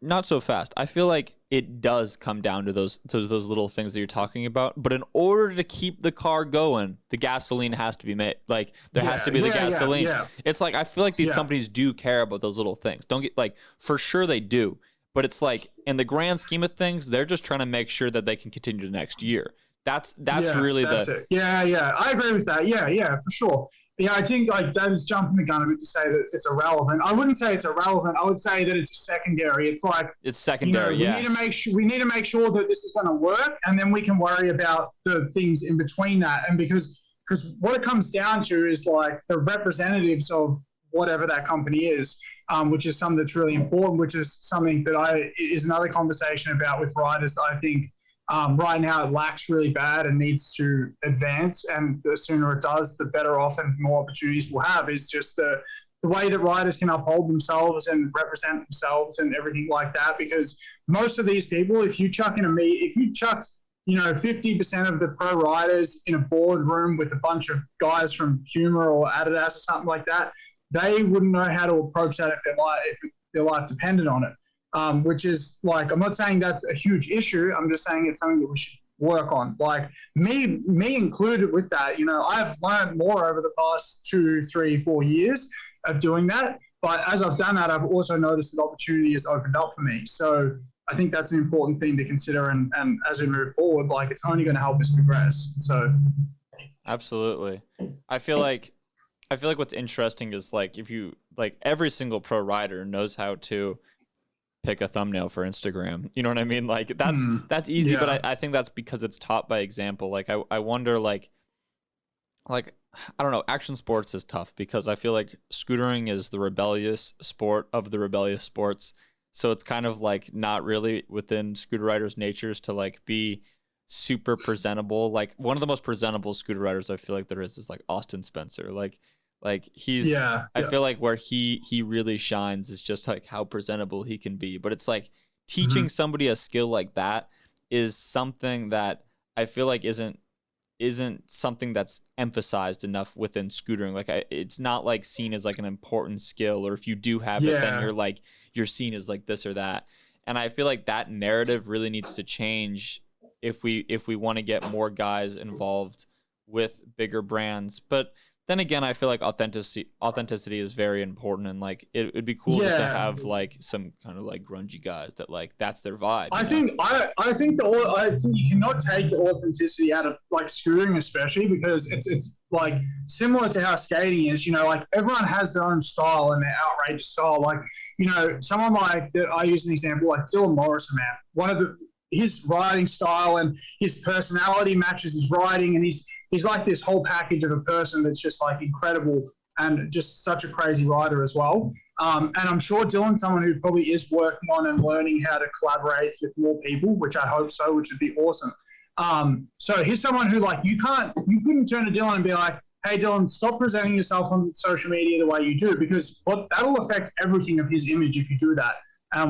Not so fast. I feel like it does come down to those little things that you're talking about. But in order to keep the car going, the gasoline has to be made. Like there has to be the gasoline. Yeah. It's like I feel like these companies do care about those little things. Don't get like for sure they do. But it's like in the grand scheme of things, they're just trying to make sure that they can continue the next year. That's really it. Yeah. I agree with that. Yeah, for sure. Yeah, I think like that is jumping the gun a bit to say that it's irrelevant. I wouldn't say it's irrelevant. I would say that it's secondary. It's like it's secondary. We need to make sure that this is going to work, and then we can worry about the things in between that. And because what it comes down to is like the representatives of whatever that company is, which is something that's really important. Which is something that is another conversation about with riders. I think. Right now it lacks really bad and needs to advance, and the sooner it does, the better off and more opportunities we'll have. Is just the way that riders can uphold themselves and represent themselves and everything like that. Because most of these people, if you chucked 50% of the pro riders in a boardroom with a bunch of guys from Puma or Adidas or something like that, they wouldn't know how to approach that if their life depended on it. Which is like, I'm not saying that's a huge issue. I'm just saying it's something that we should work on. Like me included with that, I've learned more over the past 2, 3, 4 years of doing that. But as I've done that, I've also noticed that opportunity has opened up for me. So I think that's an important thing to consider. And as we move forward, like it's only going to help us progress. So. Absolutely. I feel like what's interesting is like, if you like every single pro rider knows how to pick a thumbnail for Instagram. You know what I mean? Like that's easy, but I think that's because it's taught by example. Like I wonder like I don't know, action sports is tough because I feel like scootering is the rebellious sport of the rebellious sports. So it's kind of like not really within scooter riders' natures to like be super presentable. Like one of the most presentable scooter riders I feel like there is like Austin Spencer. Like he's, I feel like where he really shines is just like how presentable he can be. But it's like teaching somebody a skill like that is something that I feel like isn't something that's emphasized enough within scootering. Like it's not like seen as like an important skill, or if you do have it, then you're seen as like this or that. And I feel like that narrative really needs to change if we want to get more guys involved with bigger brands. But then again, I feel like authenticity is very important, and like it would be cool just to have like some kind of like grungy guys that like that's their vibe. I think you cannot take the authenticity out of like scootering, especially because it's like similar to how skating is. Like everyone has their own style and their outrageous style. Like someone like I use an example like Dylan Morrison, man. His riding style and his personality matches his riding, and he's like this whole package of a person that's just like incredible and just such a crazy rider as well. And I'm sure Dylan's someone who probably is working on and learning how to collaborate with more people, which I hope so, which would be awesome. So he's someone who like you couldn't turn to Dylan and be like, hey Dylan, stop presenting yourself on social media the way you do, because that'll affect everything of his image if you do that.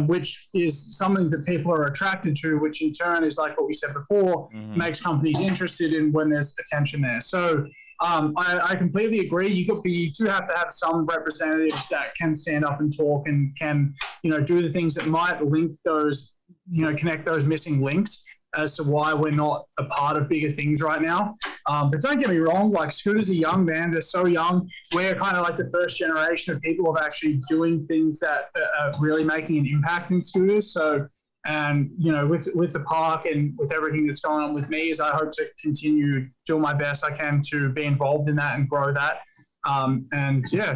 Which is something that people are attracted to, which in turn is like what we said before, makes companies interested in when there's attention there. So I completely agree. You do have to have some representatives that can stand up and talk and can, do the things that might link those, connect those missing links as to why we're not a part of bigger things right now. But don't get me wrong, like scooters are young, man. They're so young. We're kind of like the first generation of people of actually doing things that are really making an impact in scooters. So, and with the park and with everything that's going on with me, is I hope to continue doing my best I can to be involved in that and grow that.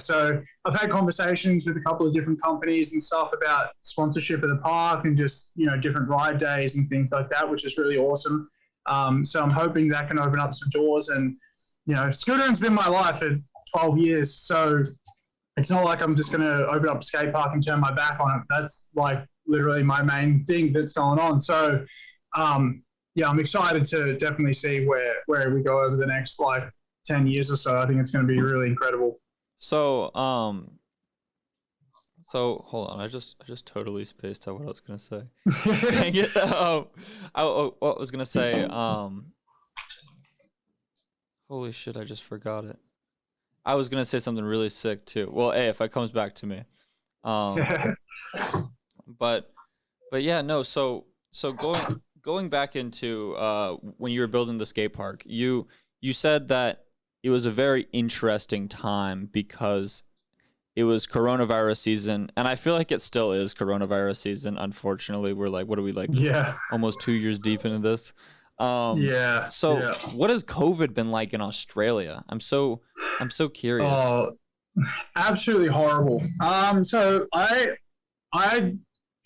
So I've had conversations with a couple of different companies and stuff about sponsorship of the park and just, different ride days and things like that, which is really awesome. So I'm hoping that can open up some doors and Scootering's been my life for 12 years. So it's not like I'm just going to open up a skate park and turn my back on it. That's like literally my main thing that's going on. So, I'm excited to definitely see where we go over the next like 10 years or so. I think it's going to be really incredible. So, so hold on, I just totally spaced out what I was gonna say. Dang it! What I was gonna say. Holy shit! I just forgot it. I was gonna say something really sick too. Well, if it comes back to me. But yeah, no. So going back into when you were building the skate park, you said that it was a very interesting time because it was coronavirus season, and I feel like it still is coronavirus season. Unfortunately, we're like, what are we like? Yeah, almost 2 years deep into this. So yeah. what has COVID been like in Australia? I'm so curious. Oh, absolutely horrible. So I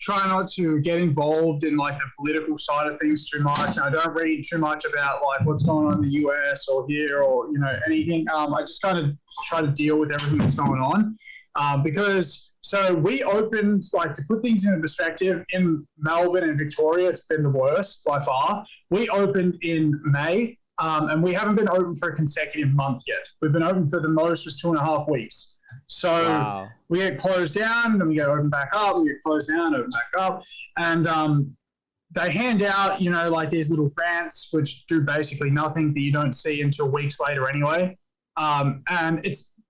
try not to get involved in like the political side of things too much. I don't read too much about like what's going on in the US or here or anything. I just kind of try to deal with everything that's going on. Because we opened, like, to put things into perspective, in Melbourne and Victoria, it's been the worst by far. We opened in May, and we haven't been open for a consecutive month yet. We've been open for the most was 2.5 weeks. So wow. We get closed down, then we get open back up, we get closed down, open back up. And they hand out, like these little grants, which do basically nothing that you don't see until weeks later anyway.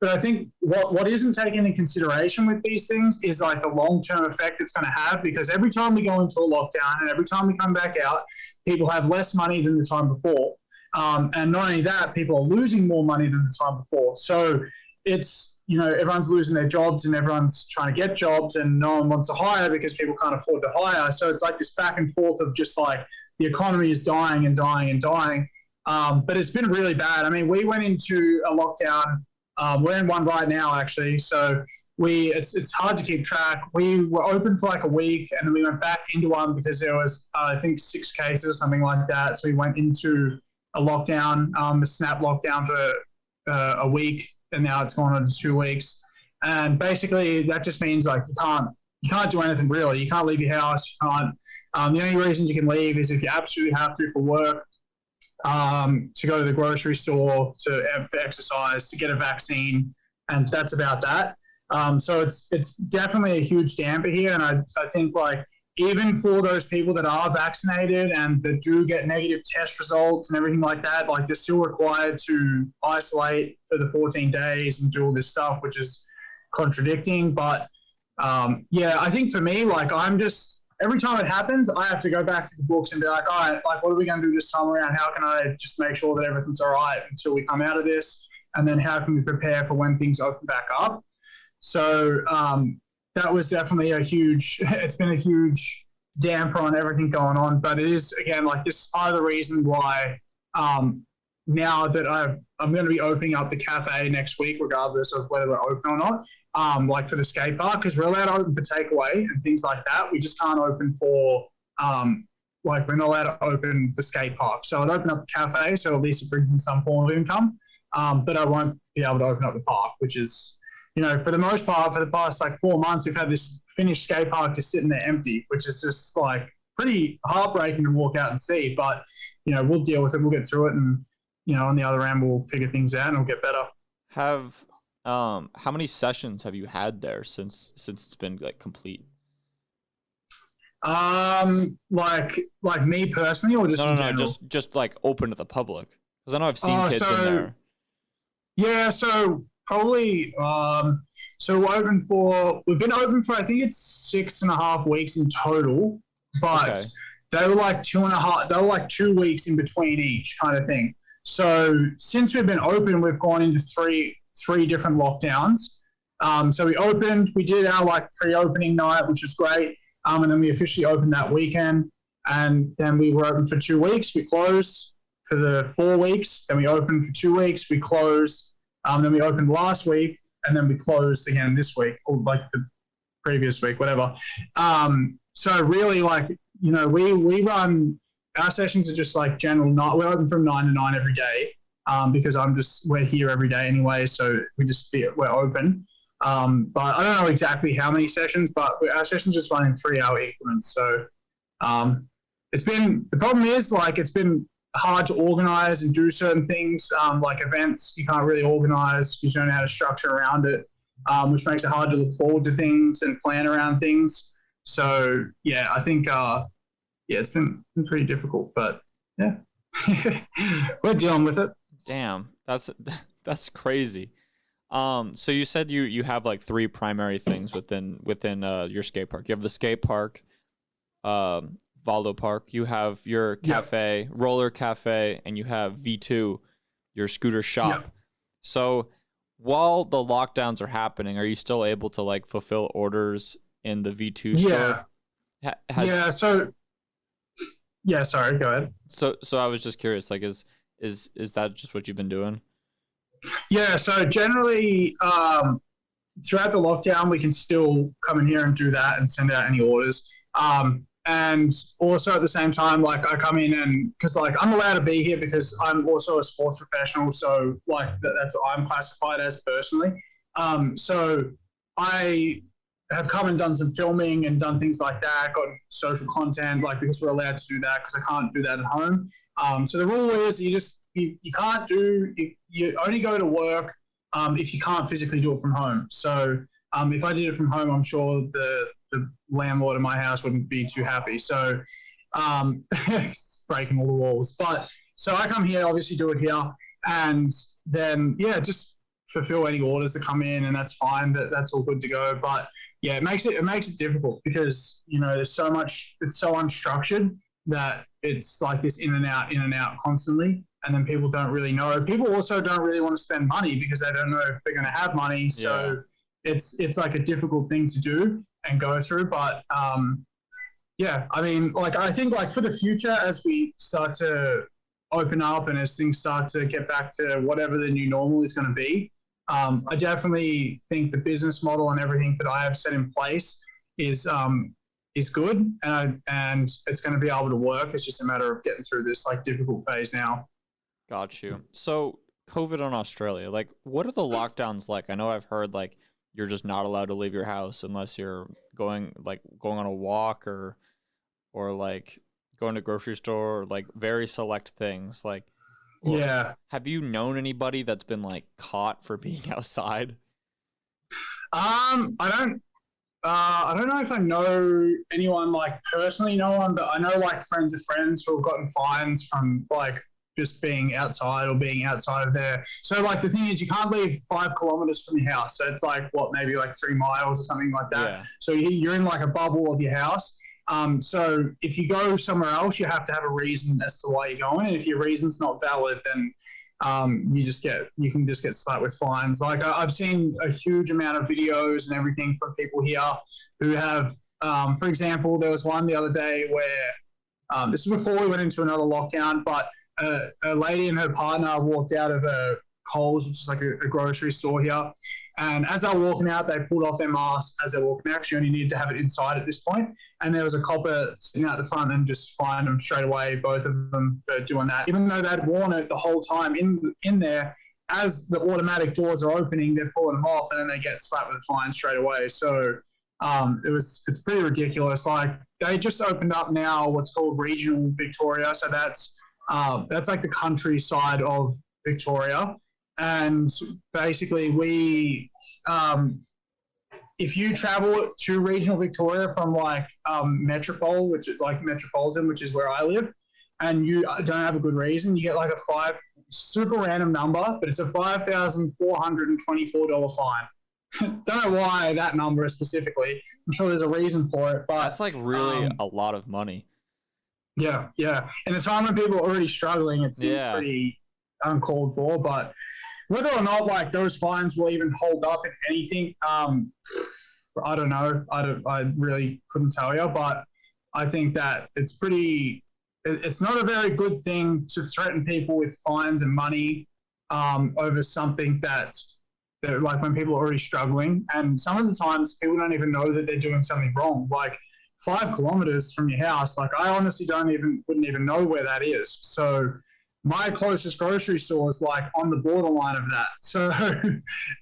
But I think what isn't taken into consideration with these things is like the long-term effect it's going to have, because every time we go into a lockdown and every time we come back out, people have less money than the time before. And not only that, people are losing more money than the time before. So it's, everyone's losing their jobs and everyone's trying to get jobs and no one wants to hire because people can't afford to hire. So it's like this back and forth of just like the economy is dying and dying and dying. But it's been really bad. I mean, we went into a lockdown. We're in one right now, actually. So it's hard to keep track. We were open for like a week, and then we went back into one because there was, I think, 6 cases, something like that. So we went into a lockdown, a snap lockdown for a week, and now it's gone on to 2 weeks. And basically, that just means like you can't do anything really. You can't leave your house. You can't. The only reasons you can leave is if you absolutely have to for work. To go to the grocery store, for exercise, to get a vaccine, and that's about that. So it's definitely a huge damper here, and I think like even for those people that are vaccinated and that do get negative test results and everything like that, like they're still required to isolate for the 14 days and do all this stuff, which is contradicting. But I think for me, like every time it happens, I have to go back to the books and be like, all right, like, what are we going to do this time around? How can I just make sure that everything's all right until we come out of this? And then how can we prepare for when things open back up? So that was definitely it's been a huge damper on everything going on. But it is, again, like this is part of the reason why now that I'm going to be opening up the cafe next week, regardless of whether we're open or not. Like for the skate park, because we're allowed to open for takeaway and things like that. We just can't open for, we're not allowed to open the skate park. So I'd open up the cafe, so at least it brings in some form of income. But I won't be able to open up the park, which is, for the most part, for the past like 4 months, we've had this finished skate park just sitting there empty, which is just like pretty heartbreaking to walk out and see. But, we'll deal with it. We'll get through it. And, on the other end, we'll figure things out and it'll get better. How many sessions have you had there since it's been like complete? Like me personally, or just no, just like open to the public, because I know I've seen kids in there. Yeah, so probably we've been open for I think it's 6.5 weeks in total, but they were like 2.5. They were like 2 weeks in between each kind of thing. So since we've been open, we've gone into three different lockdowns. So we did our like pre-opening night, which was great. And then we officially opened that weekend. And then we were open for 2 weeks. We closed for the 4 weeks. Then we opened for 2 weeks. We closed. Then we opened last week. And then we closed again this week, or like the previous week, whatever. So really, like, we run, our sessions are just like general night. We're open from 9 to 9 every day. because we're here every day anyway, so we're open. But I don't know exactly how many sessions, but our sessions just run in 3-hour increments. So the problem is like it's been hard to organize and do certain things, like events you can't really organize because you don't know how to structure around it, which makes it hard to look forward to things and plan around things. So yeah, I think it's been pretty difficult, but yeah, we're dealing with it. Damn, that's crazy. So you said you have like 3 primary things within your skate park. You have the skate park, Valdo Park. You have your cafe, roller cafe, and you have V2, your scooter shop. Yep. So while the lockdowns are happening, are you still able to like fulfill orders in the V2 store? Sorry, go ahead. So I was just curious, like, is that just what you've been doing? Yeah, so generally throughout the lockdown, we can still come in here and do that and send out any orders. And also at the same time, like I come in and because like I'm allowed to be here because I'm also a sports professional. So like that's what I'm classified as personally. So I have come and done some filming and done things like that, got social content, like because we're allowed to do that because I can't do that at home. So the rule is you can't you only go to work if you can't physically do it from home. So if I did it from home, I'm sure the landlord of my house wouldn't be too happy. So it's breaking all the walls. But so I come here, obviously do it here, and then just fulfill any orders that come in, and that's fine. That's all good to go. But yeah, it makes it difficult because there's so much. It's so unstructured that it's like this in and out constantly. And then people don't really know. People also don't really want to spend money because they don't know if they're going to have money. So it's like a difficult thing to do and go through. But I mean, like I think like for the future, as we start to open up and as things start to get back to whatever the new normal is going to be, I definitely think the business model and everything that I have set in place is good and it's going to be able to work. It's just a matter of getting through this like difficult phase now. Got you. So COVID in Australia, like what are the lockdowns like? I know I've heard like you're just not allowed to leave your house unless you're going on a walk or like going to grocery store or like very select things. Like, have you known anybody that's been like caught for being outside? I don't know if I know anyone like personally know one, but I know like friends of friends who have gotten fines from like just being outside or being outside of there. So like the thing is you can't leave 5 kilometers from your house. So it's like maybe like 3 miles or something like that. Yeah. So you're in like a bubble of your house. So if you go somewhere else, you have to have a reason as to why you're going. And if your reason's not valid, then you can just get slapped with fines. Like I've seen a huge amount of videos and everything from people here who have, for example, there was one the other day where this was before we went into another lockdown, but a lady and her partner walked out of a Coles, which is like a grocery store here. And as they were walking out, they pulled off their mask as they were walking out. You only needed to have it inside at this point. And there was a copper sitting out the front and just fined them straight away, both of them, for doing that. Even though they'd worn it the whole time in there, as the automatic doors are opening, they're pulling them off and then they get slapped with a fine straight away. So it's pretty ridiculous. Like they just opened up now what's called regional Victoria. So that's like the countryside of Victoria. And basically if you travel to regional Victoria from like Metropole, which is like Metropolitan, which is where I live, and you don't have a good reason, you get like a super random number, but it's a $5,424 fine. Don't know why that number specifically. I'm sure there's a reason for it, but that's like really a lot of money. Yeah. In a time when people are already struggling, it seems pretty uncalled for. But whether or not like those fines will even hold up, if anything, I don't know. I really couldn't tell you, but I think that it's not a very good thing to threaten people with fines and money over something that's like when people are already struggling. And some of the times people don't even know that they're doing something wrong. Like 5 kilometers from your house, like I honestly wouldn't even know where that is. So my closest grocery store is like on the borderline of that. So,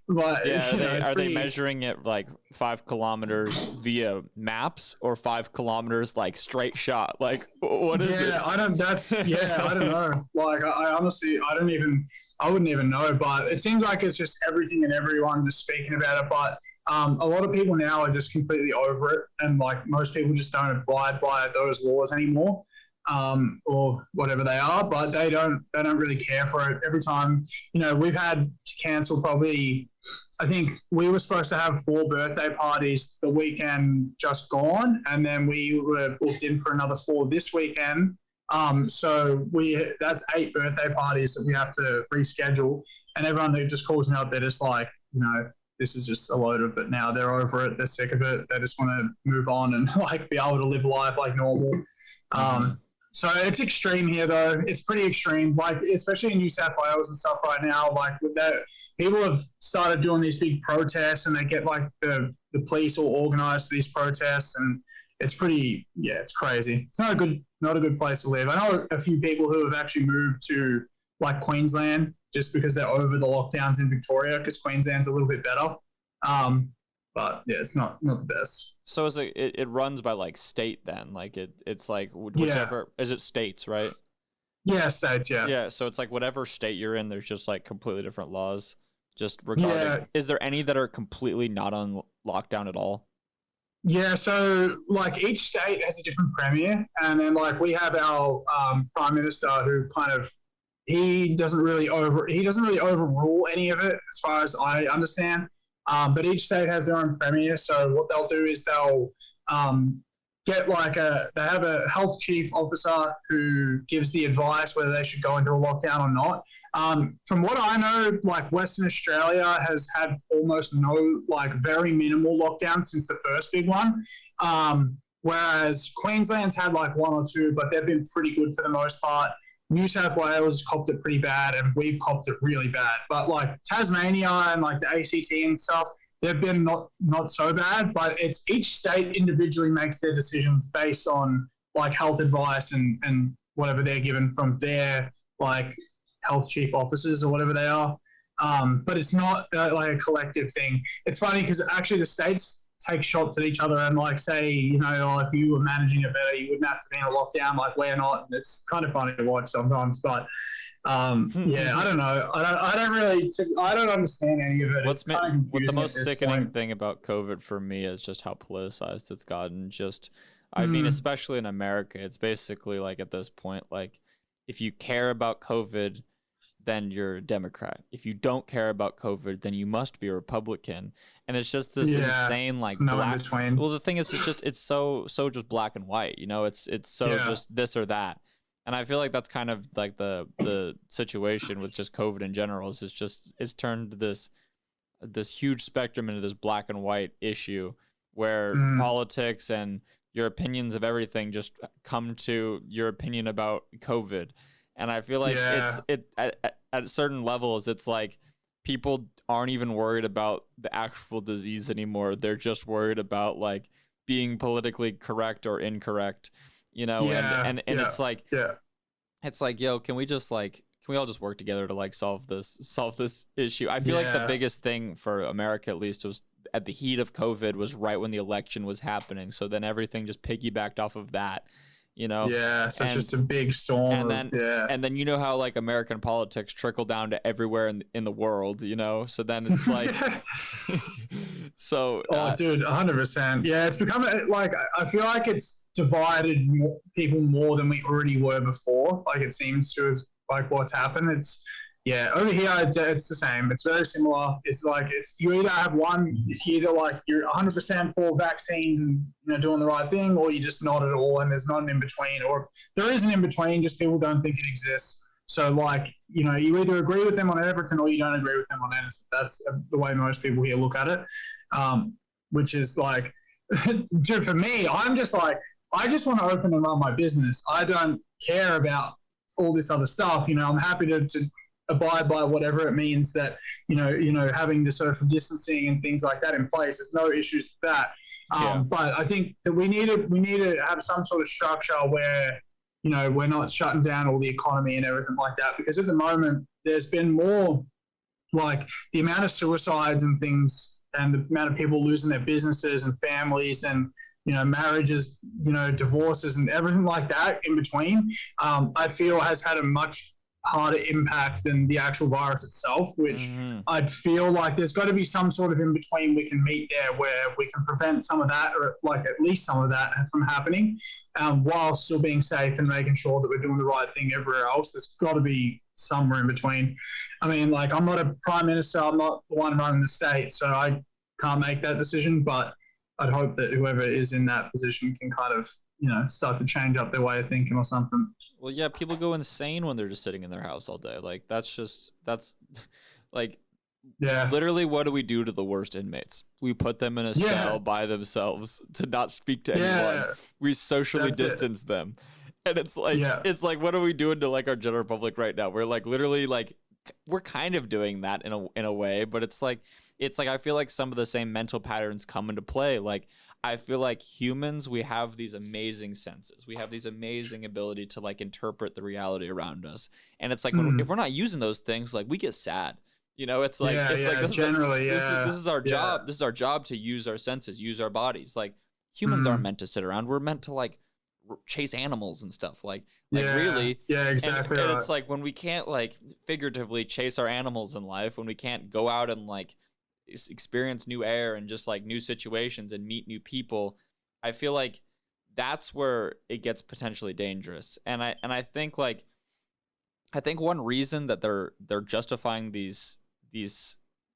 but yeah, are they measuring it like 5 kilometers via maps or 5 kilometers like straight shot? Like, what is it? Yeah, I don't know. Like, I honestly, I wouldn't even know. But it seems like it's just everything and everyone just speaking about it. But a lot of people now are just completely over it, and like most people just don't abide by those laws anymore. Or whatever they are, but they don't really care for it. Every time, we've had to cancel probably, I think we were supposed to have 4 birthday parties the weekend just gone, and then we were booked in for another 4 this weekend. So that's 8 birthday parties that we have to reschedule, and everyone that just calls me up, they're just like, this is just a load of it now. They're over it. They're sick of it. They just want to move on and like be able to live life like normal. So it's extreme here, though. It's pretty extreme, like especially in New South Wales and stuff right now. Like with that, people have started doing these big protests, and they get like the police all organised these protests, and it's pretty, it's crazy. It's not a good place to live. I know a few people who have actually moved to like Queensland just because they're over the lockdowns in Victoria, because Queensland's a little bit better. But yeah, it's not the best. So is it runs by like state then? Like it's like whichever is it states, right? Yeah, states, yeah. Yeah, so it's like whatever state you're in, there's just like completely different laws. Just regarding. Yeah. Is there any that are completely not on lockdown at all? Yeah, so like each state has a different premier, and then like we have our prime minister who kind of he doesn't really overrule any of it as far as I understand. But each state has their own premier. So what they'll do is they'll get they have a health chief officer who gives the advice whether they should go into a lockdown or not. From what I know, like Western Australia has had almost no, like very minimal lockdown since the first big one. Whereas Queensland's had like 1 or 2, but they've been pretty good for the most part. New South Wales copped it pretty bad, and we've copped it really bad. But like Tasmania and like the ACT and stuff, they've been not so bad. But it's each state individually makes their decisions based on like health advice and whatever they're given from their like health chief officers or whatever they are. But it's not like a collective thing. It's funny because actually the states take shots at each other and like say, if you were managing it better, you wouldn't have to be in a lockdown. Like we're not. And it's kind of funny to watch sometimes, but I don't know. I don't understand any of it. What the most sickening thing about COVID for me is just how politicized it's gotten. I mean, especially in America, it's basically like at this point, like if you care about COVID, then you're a Democrat. If you don't care about COVID, then you must be a Republican. And it's just this insane like black. Well, the thing is, it's so just black and white. It's so just this or that. And I feel like that's kind of like the situation with just COVID in general. Is it's turned this huge spectrum into this black and white issue where politics and your opinions of everything just come to your opinion about COVID. And I feel like at certain levels, it's like people aren't even worried about the actual disease anymore. They're just worried about like being politically correct or incorrect, and it's like, yo, can we all just work together to like solve this issue? I feel like the biggest thing for America, at least, was at the heat of COVID was right when the election was happening. So then everything just piggybacked off of that. So it's just a big storm. And then how like American politics trickle down to everywhere in the world, so then it's like dude, 100%. Yeah, it's become like I feel like it's divided people more than we already were before. Like it seems to have like what's happened. It's over here it's the same. It's very similar. It's like you either have one, either like you're 100% for vaccines and doing the right thing, or you're just not at all, and there's not an in between, or there is an in between, just people don't think it exists. So like you either agree with them on everything or you don't agree with them on anything. That's the way most people here look at it, which is like, dude, for me, I'm just like I just want to open and run my business. I don't care about all this other stuff. I'm happy to abide by whatever it means that having the social distancing and things like that in place. There's no issues with that. But I think that we need to have some sort of structure where we're not shutting down all the economy and everything like that. Because at the moment, there's been more like the amount of suicides and things, and the amount of people losing their businesses and families and marriages, divorces and everything like that in between, I feel has had a much harder impact than the actual virus itself, which I'd feel like there's got to be some sort of in between we can meet there where we can prevent some of that, or like at least some of that from happening, while still being safe and making sure that we're doing the right thing everywhere else. There's got to be somewhere in between. I mean, like, I'm not a prime minister, I'm not the one running the state, so I can't make that decision, but I'd hope that whoever is in that position can kind of, start to change up their way of thinking or something. Well, yeah, people go insane when they're just sitting in their house all day. Like, that's like, yeah. Literally, what do we do to the worst inmates? We put them in a cell by themselves to not speak to anyone. We socially distance them. And it's like, what are we doing to like our general public right now? We're like, literally, like, we're kind of doing that in a way, but it's like, I feel like some of the same mental patterns come into play. Like, I feel like humans, we have these amazing senses. We have these amazing ability to like interpret the reality around us. And it's like, if we're not using those things, like, we get sad. It's like, this is our job. This is our job to use our senses, use our bodies. Like, humans aren't meant to sit around. We're meant to like chase animals and stuff. Like really. Yeah, exactly. And it's like, when we can't like figuratively chase our animals in life, when we can't go out and like experience new air and just like new situations and meet new people, I feel like that's where it gets potentially dangerous. And I think one reason that they're justifying these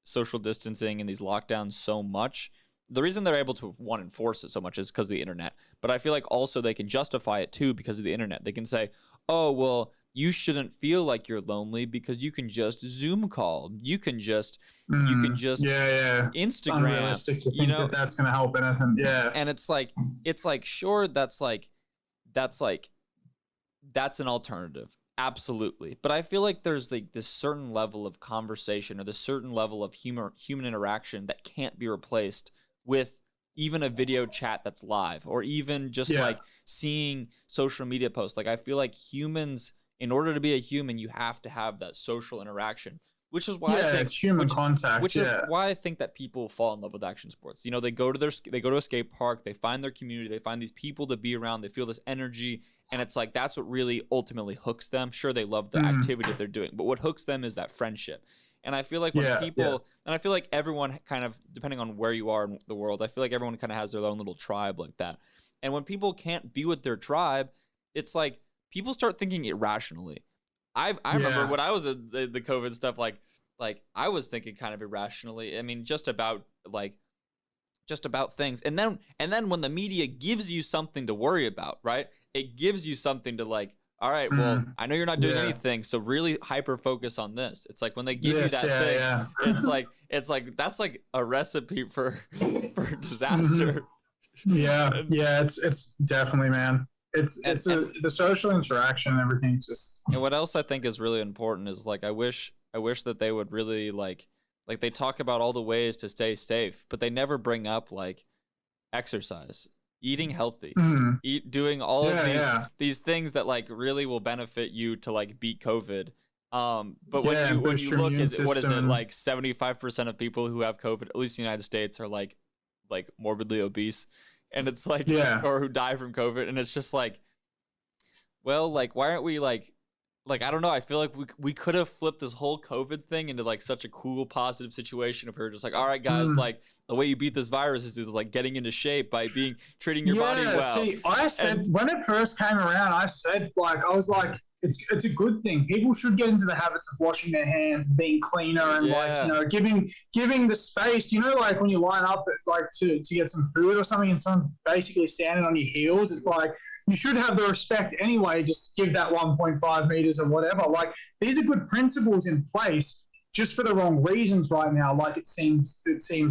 social distancing and these lockdowns so much, the reason they're able to enforce it so much is because of the internet. But I feel like also they can justify it too because of the internet. They can say, oh, well, you shouldn't feel like you're lonely because you can just Zoom call. You can just Instagram. It's unrealistic to think that that's going to help anything. Yeah. And it's like sure, that's an alternative. Absolutely. But I feel like there's like this certain level of conversation or this certain level of human interaction that can't be replaced with even a video chat that's live, or even just like seeing social media posts. Like, I feel like humans, in order to be a human, you have to have that social interaction, which is why I think it's human contact. Which is why I think that people fall in love with action sports. They go to a skate park, they find their community, they find these people to be around, they feel this energy, and it's like that's what really ultimately hooks them. Sure, they love the activity that they're doing, but what hooks them is that friendship. And I feel like when and I feel like everyone kind of, depending on where you are in the world, I feel like everyone kind of has their own little tribe like that. And when people can't be with their tribe, it's like people start thinking irrationally. I remember when I was in the COVID stuff, like I was thinking kind of irrationally. I mean, just about things. And then when the media gives you something to worry about, right? It gives you something to like, all right, well, I know you're not doing anything, so really hyper focus on this. It's like when they give you that thing, it's like that's like a recipe for disaster. It's definitely, man. The social interaction and everything's just. And what else I think is really important is like I wish that they would really like they talk about all the ways to stay safe, but they never bring up like exercise, eating healthy, doing all of these things that like really will benefit you to like beat COVID. But when you look at what is it, like 75% of people who have COVID, at least in the United States, are like morbidly obese, and it's like or who die from COVID, and it's just like, well, like why aren't we like I don't know, I feel like we could have flipped this whole COVID thing into like such a cool positive situation if we were just like, all right guys, like the way you beat this virus is like getting into shape by treating your body well. See, I said when it first came around, I was like it's a good thing. People should get into the habits of washing their hands, being cleaner, and giving the space. Like when you line up to get some food or something, and someone's basically standing on your heels, it's like you should have the respect anyway. Just give that 1.5 meters or whatever. Like, these are good principles in place, just for the wrong reasons right now. Like it seems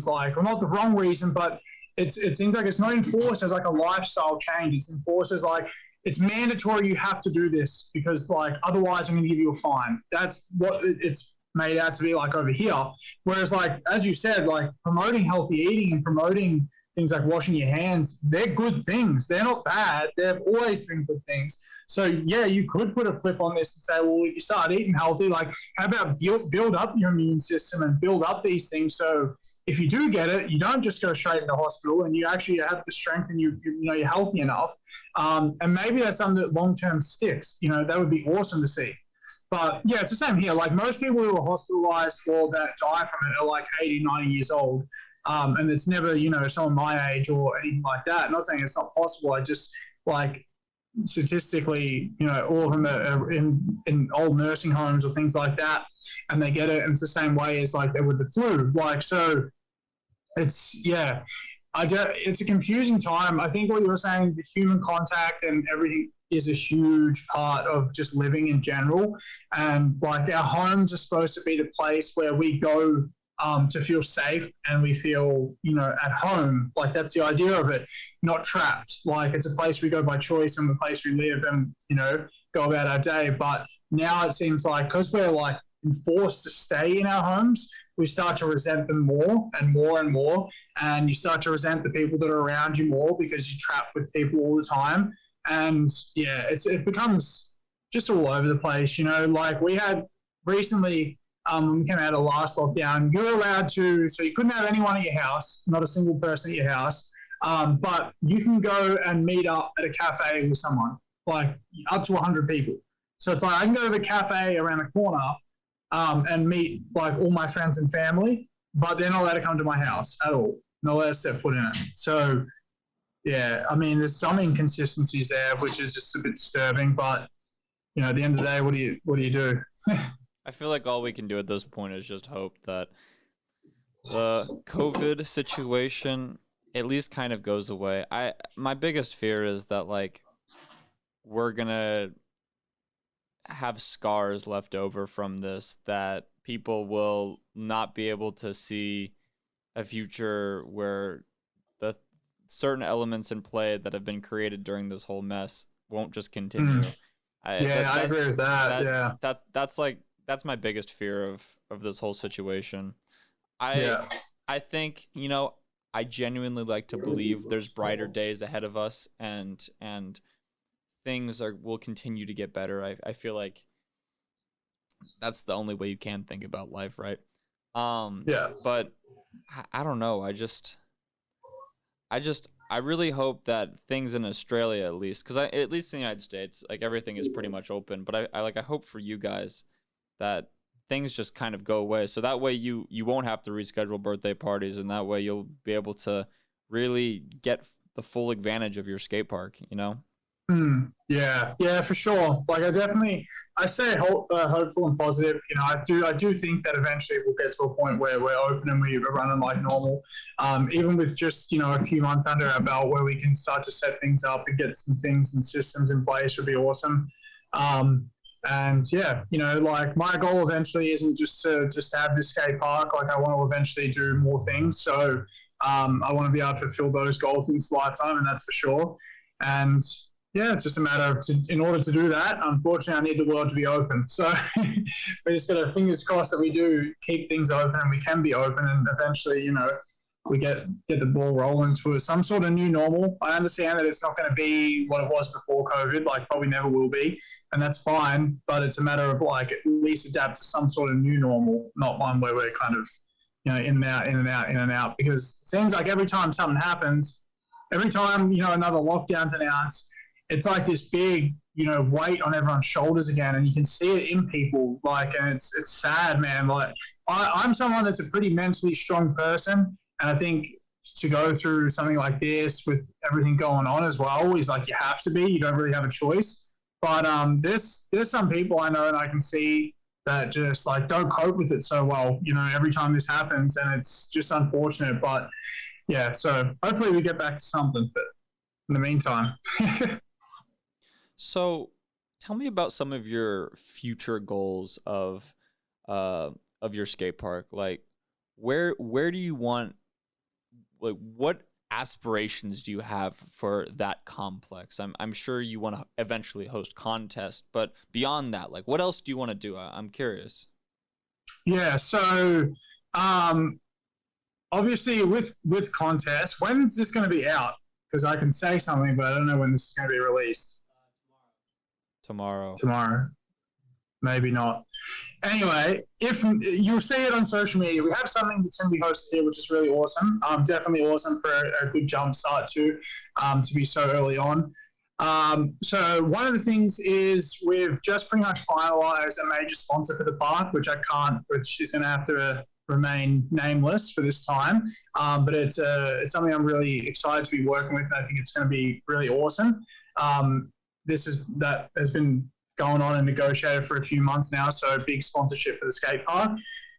like, well, not the wrong reason, but it seems like it's not enforced as like a lifestyle change. It's enforced as like, it's mandatory. You have to do this because like, otherwise I'm going to give you a fine. That's what it's made out to be like over here. Whereas like, as you said, like promoting healthy eating and promoting things like washing your hands, they're good things. They're not bad. They've always been good things. So yeah, you could put a flip on this and say, well, if you start eating healthy, like how about build up your immune system and build up these things, so if you do get it, you don't just go straight into hospital, and you actually have the strength, and you're healthy enough. And maybe that's something that long term sticks. That would be awesome to see. But yeah, it's the same here. Like most people who are hospitalized or that die from it are like 80, 90 years old. And it's never, someone my age or anything like that. I'm not saying it's not possible. I just like statistically, all of them are in old nursing homes or things like that, and they get it. And it's the same way as like with the flu. Like, so it's, yeah, it's a confusing time. I think what you were saying, the human contact and everything is a huge part of just living in general. And like our homes are supposed to be the place where we go to feel safe and we feel, at home. Like that's the idea of it, not trapped. Like it's a place we go by choice and the place we live and, go about our day. But now it seems like because we're like enforced to stay in our homes, we start to resent them more and more and more. And you start to resent the people that are around you more because you're trapped with people all the time. And yeah, it becomes just all over the place. Like we had recently, when we came out of last lockdown, you're allowed to, so you couldn't have anyone at your house, not a single person at your house, but you can go and meet up at a cafe with someone, like up to 100 people. So it's like I can go to the cafe around the corner and meet like all my friends and family, but they're not allowed to come to my house at all. Not allowed to step foot in it. So yeah, I mean, there's some inconsistencies there, which is just a bit disturbing, but at the end of the day, what do you do? I feel like all we can do at this point is just hope that the COVID situation at least kind of goes away. My biggest fear is that like we're gonna have scars left over from this, that people will not be able to see a future where the certain elements in play that have been created during this whole mess won't just continue. I agree with that. That's my biggest fear of this whole situation. I think, I genuinely like to believe there's brighter days ahead of us, and things will continue to get better. I feel like that's the only way you can think about life, right? But I don't know. I really hope that things in Australia, at least, because at least in the United States, like everything is pretty much open. But I hope for you guys that things just kind of go away, so that way you won't have to reschedule birthday parties, and that way you'll be able to really get the full advantage of your skate park. Yeah, for sure. Like I say hopeful and positive. I do think that eventually we'll get to a point where we're open and we're running like normal. Even with just a few months under our belt, where we can start to set things up and get some things and systems in place, would be awesome. And yeah, like my goal eventually isn't just to have this skate park. Like I want to eventually do more things. So I want to be able to fulfill those goals in this lifetime, and that's for sure. And yeah, it's just a matter of, in order to do that, unfortunately, I need the world to be open. So we just got to fingers crossed that we do keep things open and we can be open, and eventually, we get the ball rolling to some sort of new normal. I understand that it's not going to be what it was before COVID, like probably never will be, and that's fine. But it's a matter of like at least adapt to some sort of new normal, not one where we're kind of, in and out, in and out, in and out. Because it seems like every time something happens, every time another lockdown's announced, it's like this big, weight on everyone's shoulders again, and you can see it in people. Like, and it's sad, man. Like, I'm someone that's a pretty mentally strong person, and I think to go through something like this with everything going on as well is like you have to be. You don't really have a choice. But there's some people I know and I can see that just like don't cope with it so well. Every time this happens, and it's just unfortunate. But yeah, so hopefully we get back to something. But in the meantime. So tell me about some of your future goals of your skate park. Like where do you want, like what aspirations do you have for that complex? I'm sure you want to eventually host contests, but beyond that, like what else do you want to do? I'm curious. Yeah, so obviously with contests, when's this going to be out? Because I can say something, but I don't know when this is going to be released. Tomorrow. Maybe not. Anyway, if you'll see it on social media, we have something that's going to be hosted here, which is really awesome. Definitely awesome for a good jump start too, to be so early on. So one of the things is we've just pretty much finalized a major sponsor for the park, which is going to have to remain nameless for this time. But it's something I'm really excited to be working with. I think it's going to be really awesome. That has been going on and negotiated for a few months now, so big sponsorship for the skate park.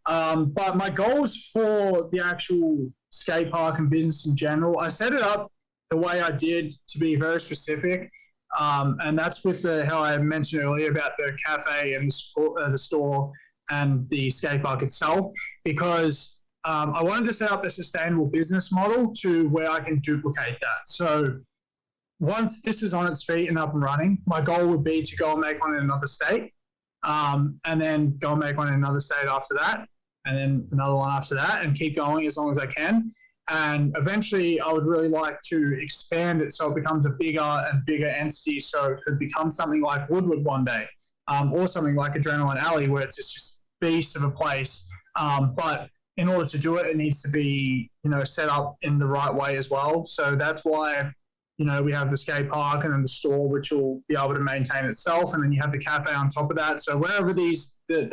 But my goals for the actual skate park and business in general, I set it up the way I did to be very specific, and that's with how I mentioned earlier about the cafe and the store and the skate park itself, because I wanted to set up a sustainable business model to where I can duplicate that. So once this is on its feet and up and running, my goal would be to go and make one in another state, and then go and make one in another state after that, and then another one after that, and keep going as long as I can. And eventually I would really like to expand it so it becomes a bigger and bigger entity, so it could become something like Woodward one day, or something like Adrenaline Alley, where it's just beast of a place. But in order to do it, it needs to be, set up in the right way as well. So that's why we have the skate park and then the store, which will be able to maintain itself. And then you have the cafe on top of that. So wherever the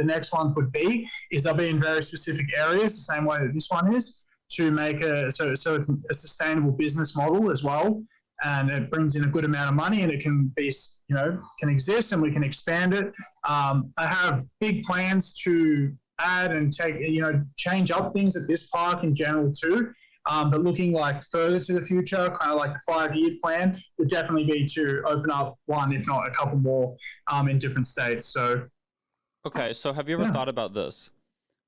next ones would be, they'll be in very specific areas, the same way that this one is, to make so it's a sustainable business model as well. And it brings in a good amount of money, and it can be, can exist, and we can expand it. I have big plans to add and change up things at this park in general too. But looking like further to the future, kind of like the 5-year plan, would definitely be to open up one, if not a couple more, in different states. So, okay. So have you ever thought about this?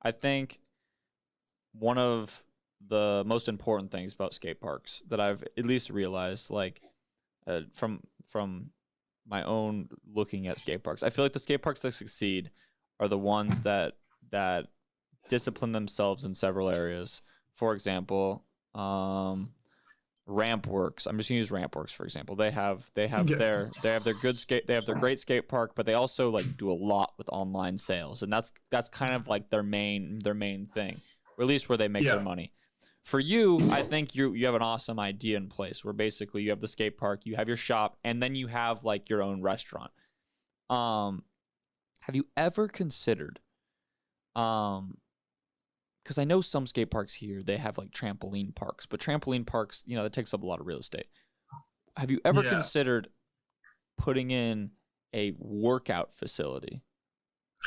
I think one of the most important things about skate parks that I've at least realized, from my own looking at skate parks, I feel like the skate parks that succeed are the ones that discipline themselves in several areas. For example, Rampworks. I'm just gonna use Rampworks for example. They have their great skate park, but they also do a lot with online sales, and that's kind of like their main thing, or at least where they make their money. For you, I think you have an awesome idea in place where basically you have the skate park, you have your shop, and then you have your own restaurant. Have you ever considered, because I know some skate parks here, they have trampoline parks, but trampoline parks, that takes up a lot of real estate. Have you ever considered putting in a workout facility?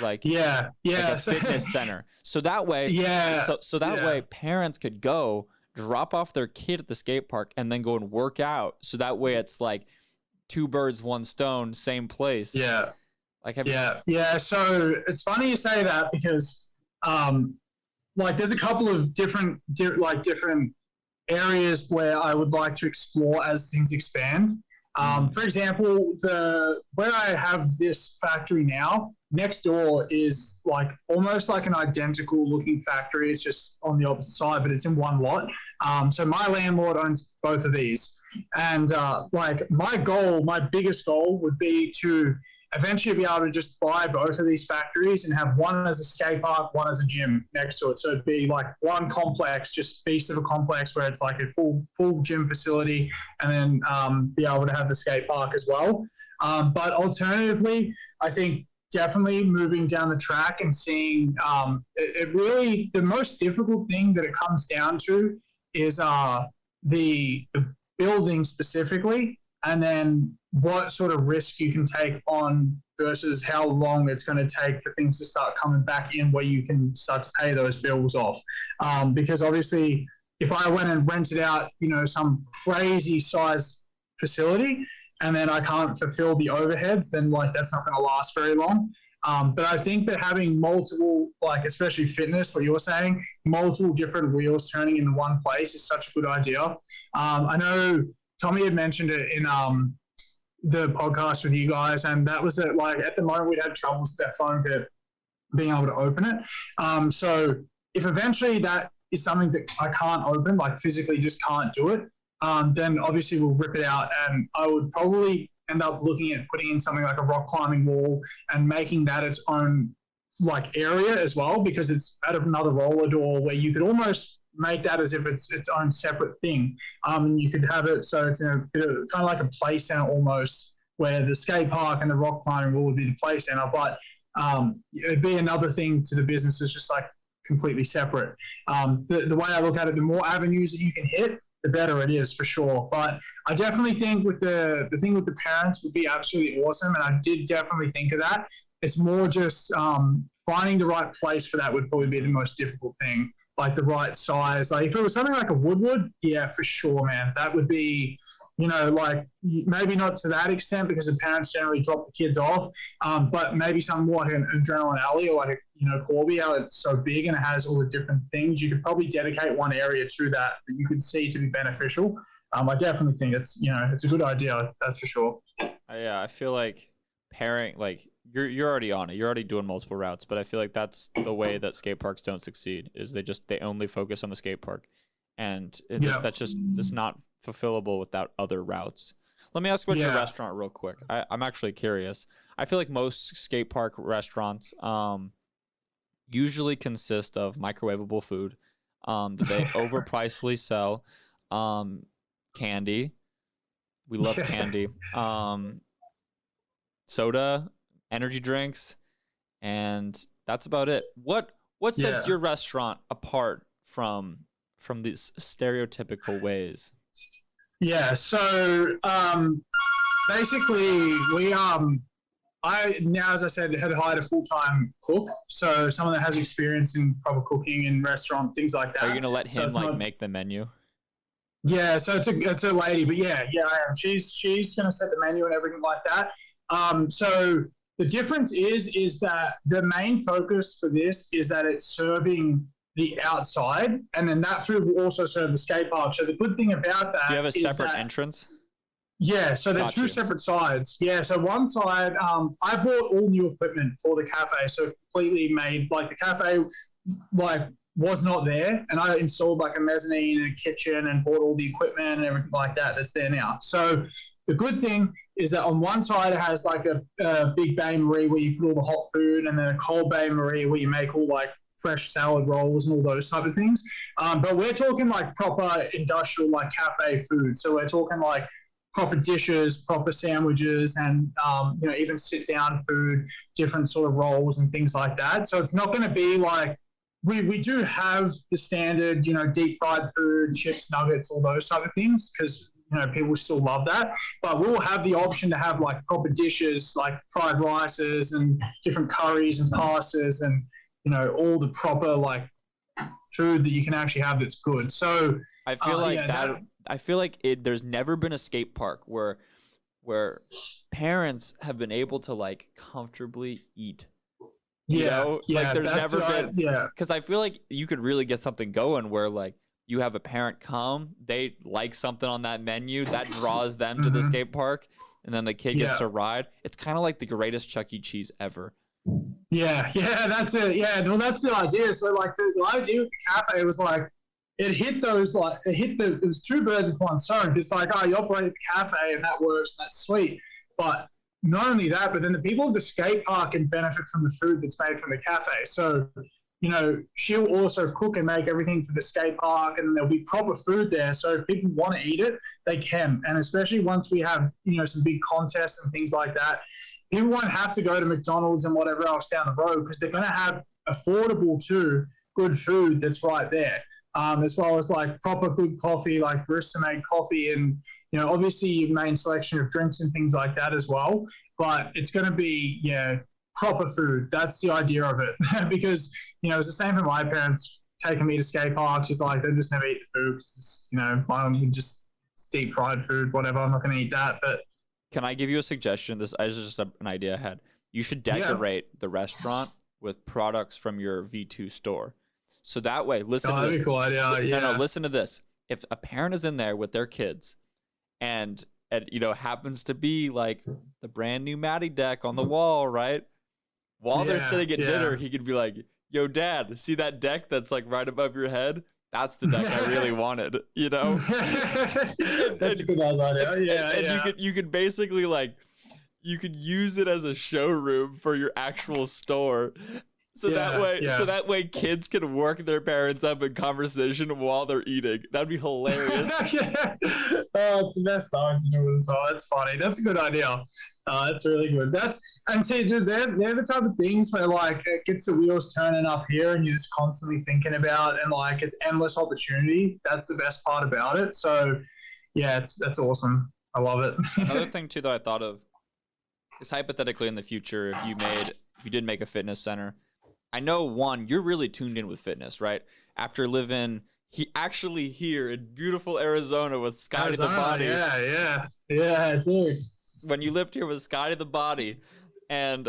Like a fitness center. So that way, way parents could go drop off their kid at the skate park and then go and work out. So that way it's two birds, one stone, same place. Yeah. So it's funny you say that, because there's a couple of different areas where I would like to explore as things expand. For example, where I have this factory now, next door is almost like an identical looking factory. It's just on the opposite side, but it's in one lot. So my landlord owns both of these. And my biggest goal would be to eventually be able to just buy both of these factories and have one as a skate park, one as a gym next to it. So it'd be one complex, just beast of a complex, where it's a full gym facility, and then be able to have the skate park as well. But alternatively, I think definitely moving down the track and seeing the most difficult thing that it comes down to is the building specifically, and then what sort of risk you can take on versus how long it's going to take for things to start coming back in, where you can start to pay those bills off. Because obviously, if I went and rented out, some crazy size facility, and then I can't fulfill the overheads, then that's not going to last very long. But I think that having multiple, especially fitness, what you're saying, multiple different wheels turning into one place is such a good idea. I know Tommy had mentioned it in the podcast with you guys, and that was that at the moment we'd had trouble with that phone being able to open it. So if eventually that is something that I can't open, like physically just can't do it, then obviously we'll rip it out. And I would probably end up looking at putting in something like a rock climbing wall and making that its own like area as well, because it's at another roller door where you could almost make that as if it's its own separate thing. And you could have it so it's in a bit of, kind of like a play center almost, where the skate park and the rock climbing wall would be the play center, but it'd be another thing to the business. Is just like completely separate. The way I look at it, the more avenues that you can hit, the better it is for sure. But I definitely think with the thing with the parents would be absolutely awesome. And I did definitely think of that. It's more just finding the right place for that would probably be the most difficult thing, like the right size. Like if it was something like a Woodward, yeah, for sure, man. That would be, like maybe not to that extent because the parents generally drop the kids off, but maybe something more like an Adrenaline Alley or like Corby, how it's so big and it has all the different things. You could probably dedicate one area to that you could see to be beneficial. I definitely think it's a good idea. That's for sure. Yeah, I feel like you're already on it. You're already doing multiple routes, but I feel like that's the way that skate parks don't succeed. Is they only focus on the skate park, and it's not fulfillable without other routes. Let me ask about your restaurant real quick. I'm actually curious. I feel like most skate park restaurants usually consist of microwavable food that they overpricedly sell. Candy. We love candy. Soda, energy drinks, and that's about it. What sets your restaurant apart from these stereotypical ways? Yeah, so basically we I now, as I said, had hired a full-time cook, so someone that has experience in proper cooking in restaurant, things like that. Are you gonna let him make the menu? Yeah, so it's a lady, but yeah, I am. She's gonna set the menu and everything like that. So the difference is that the main focus for this is that it's serving the outside, and then that food will also serve the skate park. So the good thing about that, do you have a separate entrance? Yeah, so they're two separate sides. Yeah, so one side, I bought all new equipment for the cafe, so completely made, like the cafe, was not there, and I installed like a mezzanine and a kitchen and bought all the equipment and everything like that that's there now. So the good thing is that on one side it has like a big bain marie where you put all the hot food, and then a cold bain marie where you make all like fresh salad rolls and all those type of things. But we're talking like proper industrial, like cafe food. So we're talking like proper dishes, proper sandwiches, and even sit down food, different sort of rolls and things like that. So it's not going to be like we do have the standard, deep fried food, chips, nuggets, all those type of things, because people still love that. But we'll have the option to have like proper dishes, like fried rices and different curries and pastas, and all the proper like food that you can actually have that's good. So I feel I feel like there's never been a skate park where parents have been able to like comfortably eat. There's never been. Yeah, because I feel like you could really get something going where like you have a parent come, they like something on that menu that draws them to the skate park, and then the kid gets to ride. It's kind of like the greatest Chuck E. Cheese ever. Yeah, that's it. Yeah, well, that's the idea. So like the idea with the cafe was like, it was two birds with one stone. It's like, you operate the cafe and that works, and that's sweet. But not only that, but then the people of the skate park can benefit from the food that's made from the cafe. So, she'll also cook and make everything for the skate park, and there'll be proper food there. So if people want to eat it, they can. And especially once we have, some big contests and things like that, people won't have to go to McDonald's and whatever else down the road, because they're going to have affordable too, good food that's right there. As well as like proper good coffee, like barista made coffee, and obviously your main selection of drinks and things like that as well. But it's going to be proper food. That's the idea of it. Because it's the same for my parents taking me to skate parks. It's like they just never eat the food. It's just it's deep fried food, whatever. I'm not going to eat that. But can I give you a suggestion? This is just an idea I had. You should decorate the restaurant with products from your V2 store. So that way, listen to this. That'd be a cool idea. No, listen to this. If a parent is in there with their kids and happens to be like the brand new Matty deck on the wall, right? While they're sitting at dinner, he could be like, "Yo, Dad, see that deck that's like right above your head? that's the deck I really wanted, you know? That's a good idea. Yeah, and yeah. you could basically like, you could use it as a showroom for your actual store. So that way kids can work their parents up in conversation while they're eating. That'd be hilarious. Yeah. Oh, it's the best time to do it as well. That's funny. That's a good idea. That's really good. And see, dude, they're the type of things where like it gets the wheels turning up here, and you're just constantly thinking about, and like it's endless opportunity. That's the best part about it. So, yeah, that's awesome. I love it. Another thing too that I thought of is hypothetically in the future, if you did make a fitness center. I know, one, you're really tuned in with fitness, right? After living here in beautiful Arizona with Sky to the Body. Yeah, dude. When you lived here with Sky to the Body, and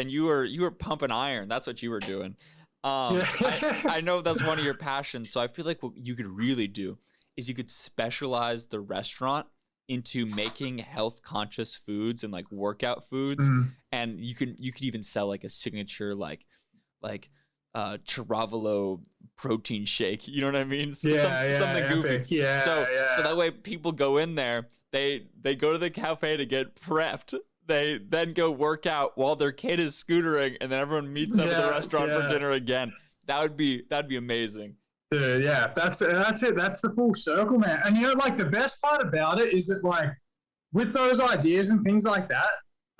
you were pumping iron. That's what you were doing. I know that's one of your passions. So I feel like what you could really do is you could specialize the restaurant into making health conscious foods and like workout foods, and you could even sell like a signature like Ceravolo protein shake, you know what I mean? Something goofy. So that way people go in there, they go to the cafe to get prepped, they then go work out while their kid is scootering, and then everyone meets up at the restaurant for dinner again. That'd be amazing. Dude, yeah, that's it. That's the full circle, man. And you know, like the best part about it is that like with those ideas and things like that,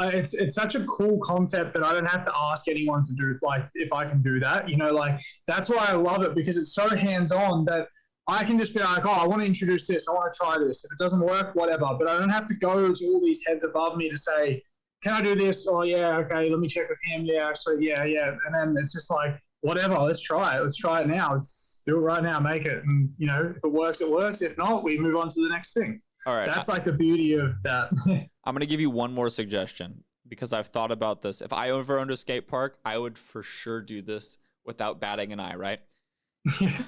it's such a cool concept that I don't have to ask anyone to do, like, if I can do that, you know, like, that's why I love it, because it's so hands-on that I can just be like, oh, I want to introduce this, I want to try this. If it doesn't work, whatever. But I don't have to go to all these heads above me to say, can I do this? Oh, yeah, okay, let me check with him. Yeah, actually, yeah. And then it's just like, whatever, let's try it. Let's try it now. Let's do it right now, make it. And, you know, if it works, it works. If not, we move on to the next thing. All right. That's like the beauty of that. I'm going to give you one more suggestion because I've thought about this. If I ever owned a skate park, I would for sure do this without batting an eye, right?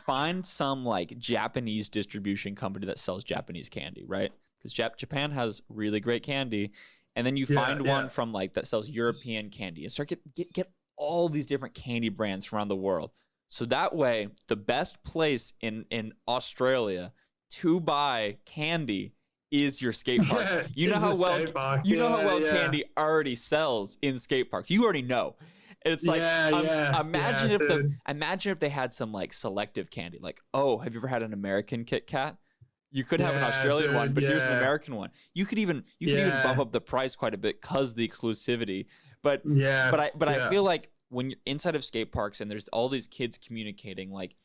Find some like Japanese distribution company that sells Japanese candy, right? Because Japan has really great candy. And then you find one from like that sells European candy and start get all these different candy brands from around the world. So that way, the best place in Australia to buy candy is your skate park. You know how well candy already sells in skate parks. You already know. It's like imagine if they had some like selective candy. Like, oh, have you ever had an American Kit Kat? You could have an Australian one, but here's an American one. You could even bump up the price quite a bit because of the exclusivity. But I feel like when you're inside of skate parks and there's all these kids communicating, like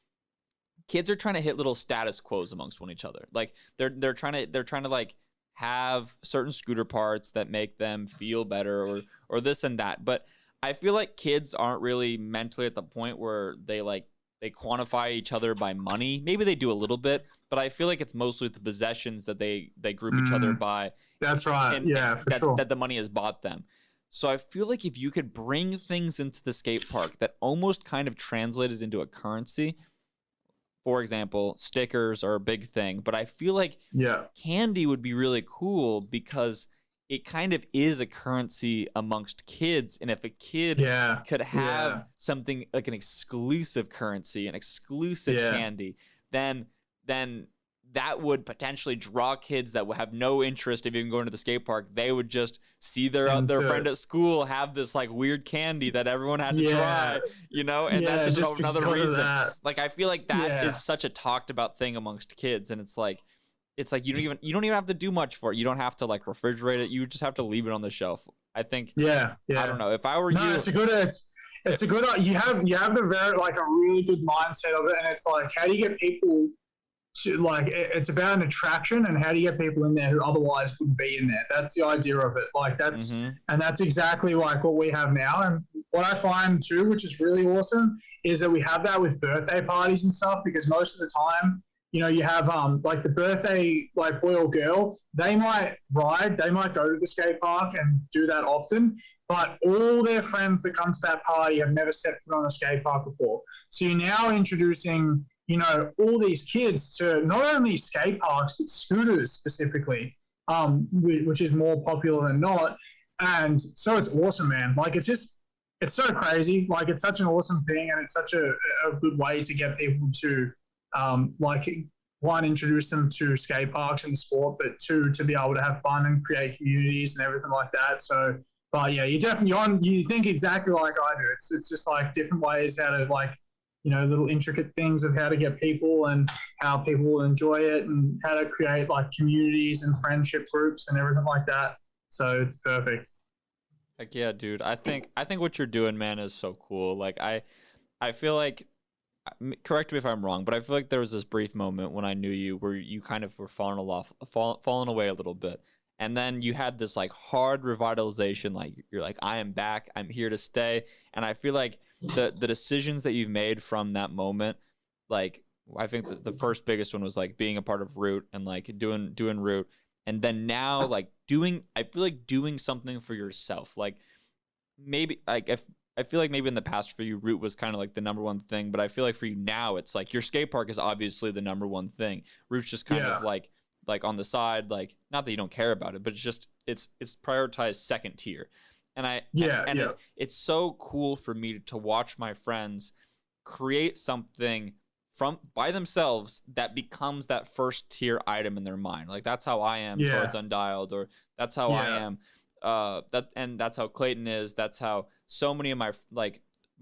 kids are trying to hit little status quos amongst one each other. Like they're trying to like have certain scooter parts that make them feel better or this and that. But I feel like kids aren't really mentally at the point where they quantify each other by money. Maybe they do a little bit, but I feel like it's mostly the possessions that they group each other by. That's right. That the money has bought them. So I feel like if you could bring things into the skate park that almost kind of translated into a currency, for example, stickers are a big thing, but I feel like candy would be really cool because it kind of is a currency amongst kids. And if a kid could have something like an exclusive currency, an exclusive candy, then that would potentially draw kids that would have no interest in even going to the skate park. They would just see their friend at school have this like weird candy that everyone had to try, you know, and that's just another reason. Like I feel like that is such a talked about thing amongst kids, and it's like you don't even have to do much for it. You don't have to like refrigerate it. You just have to leave it on the shelf. I think. I don't know. If I were you, it's a good. You have the very like a really good mindset of it, and it's like, how do you get people to like? It's about an attraction, and how do you get people in there who otherwise wouldn't be in there? That's the idea of it. Like that's and that's exactly like what we have now. And what I find too, which is really awesome, is that we have that with birthday parties and stuff, because most of the time, you know, you have like the birthday like boy or girl, they might go to the skate park and do that often, but all their friends that come to that party have never set foot on a skate park before. So you're now introducing, you know, all these kids to not only skate parks but scooters specifically, which is more popular than not. And so it's awesome, man. Like it's so crazy. Like it's such an awesome thing, and it's such a good way to get people to like one, introduce them to skate parks and sport, but two, to be able to have fun and create communities and everything like that. So, but yeah, you definitely you think exactly like I do. It's just like different ways how to like, little intricate things of how to get people and how people will enjoy it and how to create like communities and friendship groups and everything like that. So it's perfect. Like, yeah, dude. I think what you're doing, man, is so cool. Like I feel like, correct me if I'm wrong, but I feel like there was this brief moment when I knew you where you kind of were falling away a little bit. And then you had this like hard revitalization, like you're like, I am back, I'm here to stay. And I feel like the decisions that you've made from that moment, like I think the first biggest one was like being a part of Root and like doing Root. And then now like I feel like doing something for yourself. Like maybe like if I feel like maybe in the past for you, Root was kind of like the number one thing, but I feel like for you now, it's like your skate park is obviously the number one thing. Root's just kind of like on the side, like not that you don't care about it, but it's just it's prioritized second tier. And it's so cool for me to watch my friends create something from by themselves that becomes that first tier item in their mind. Like that's how I am towards Undialed, or that's how I am that's how Clayton is. That's how so many of my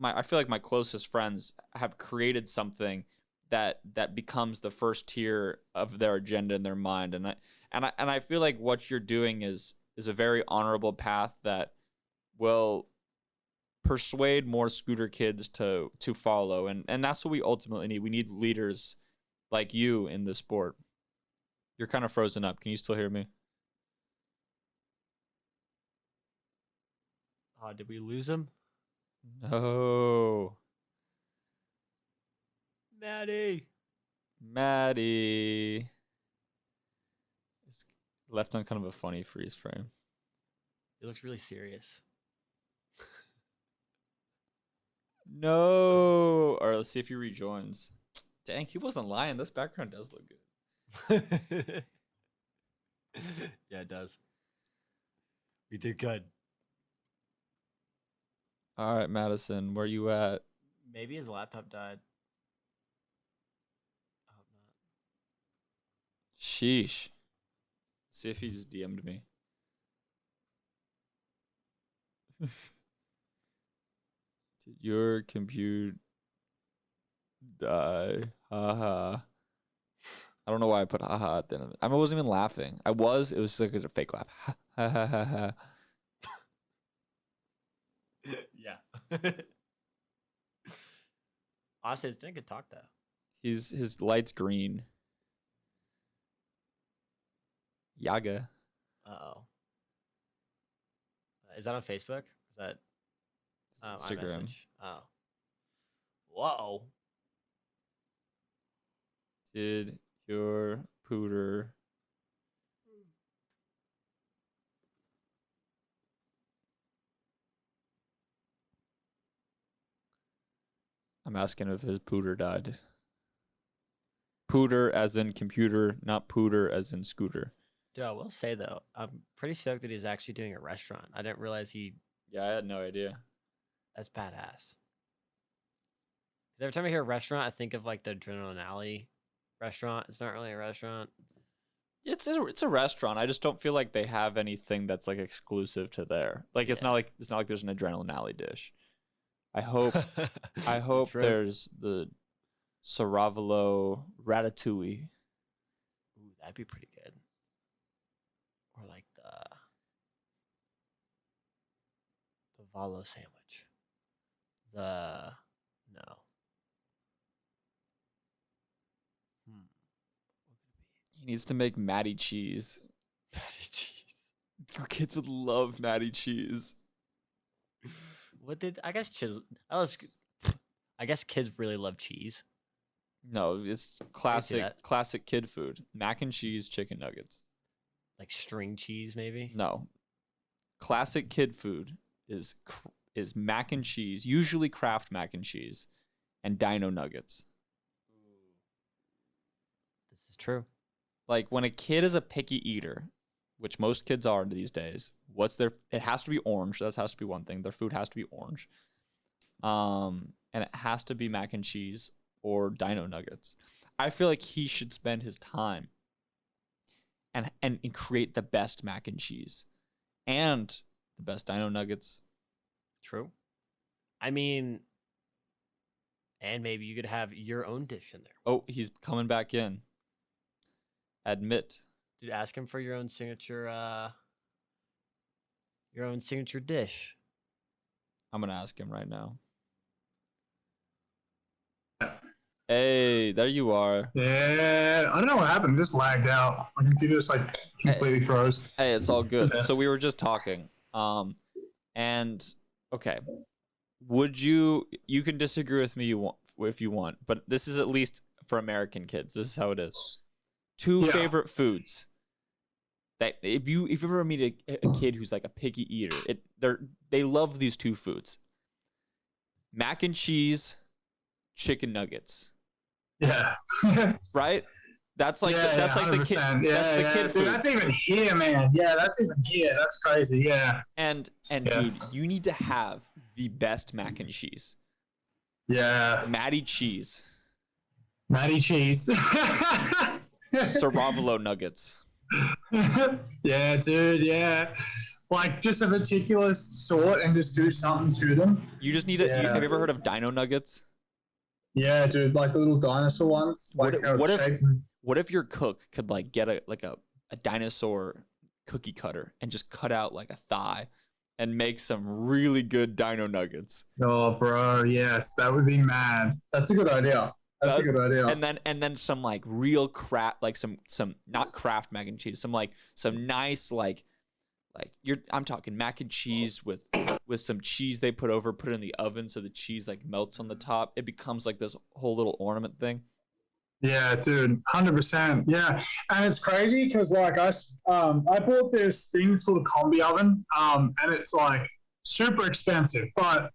I feel like my closest friends have created something that becomes the first tier of their agenda in their mind. And I feel like what you're doing is a very honorable path that will persuade more scooter kids to follow. And that's what we ultimately need. We need leaders like you in this sport. You're kind of frozen up. Can you still hear me? Did we lose him? No. Matty. It's left on kind of a funny freeze frame. He looks really serious. No. All right, let's see if he rejoins. Dang, he wasn't lying. This background does look good. Yeah, it does. We did good. All right, Madison, where you at? Maybe his laptop died. I hope not. Sheesh. See if he just DM'd me. Did your compute die? Haha. I don't know why I put haha at the end of it. I wasn't even laughing. It was just like a fake laugh. Ha ha ha ha. Yeah. Honestly, it's been a good talk though. His light's green. Yaga. Uh-oh. Is that on Facebook? Is that Instagram? iMessage? Oh. Whoa. Did your pooter I'm asking if his pooter died. Pooter as in computer, not pooter as in scooter. Dude, I will say though, I'm pretty stoked that he's actually doing a restaurant. I didn't realize he. Yeah, I had no idea. That's badass. Every time I hear restaurant, I think of like the Adrenaline Alley restaurant. It's not really a restaurant. It's a restaurant. I just don't feel like they have anything that's like exclusive to there. Like it's not like there's an Adrenaline Alley dish. I hope True. there's the Ceravolo ratatouille. Ooh, that'd be pretty good. Or like the Valo sandwich. No. He needs to make Matty cheese. Matty cheese. Your kids would love Matty cheese. What did I guess I guess kids really love cheese. No, it's classic kid food. Mac and cheese, chicken nuggets. Like string cheese, maybe? No. Classic kid food is mac and cheese, usually Kraft mac and cheese, and dino nuggets. This is true. Like when a kid is a picky eater, which most kids are these days, it has to be orange. That has to be one thing. Their food has to be orange. And it has to be mac and cheese or dino nuggets. I feel like he should spend his time and create the best mac and cheese and the best dino nuggets. True. I mean, and maybe you could have your own dish in there. Oh, he's coming back in. Admit. Dude, ask him for your own signature dish. I'm gonna ask him right now. Hey, there you are. Yeah, I don't know what happened. It just lagged out. My computer just like completely froze. Hey, it's all good. best. So we were just talking. And okay. Would you can disagree with me if you want, but this is at least for American kids. This is how it is. Two Yeah. favorite foods that if you ever meet a kid who's like a picky eater, they love these two foods. Mac and cheese, chicken nuggets. Yeah. Right? That's like yeah, the kid 100%. that's the kid Dude, food. that's even here, man. Yeah, that's even here. That's crazy. Yeah. And Yeah. dude, you need to have the best mac and cheese. Yeah. Matty cheese. Matty cheese. Ceravolo nuggets. Yeah, dude. Yeah. Like just a particular sort and just do something to them. You just need to. Yeah. Have you ever heard of dino nuggets? Yeah, dude. Like the little dinosaur ones. Like What- how it's what if- shaped. What if your cook could like get a dinosaur cookie cutter and just cut out like a thigh and make some really good dino nuggets? Oh, bro. Yes, that would be mad. That's a good idea. That's a good idea. And then some like real craft, like some not Kraft mac and cheese, some nice like I'm talking mac and cheese with some cheese they put it in the oven so the cheese like melts on the top. It becomes like this whole little ornament thing. Yeah, dude, 100%. Yeah, and it's crazy because like I bought this thing. It's called a combi oven, and it's like super expensive, but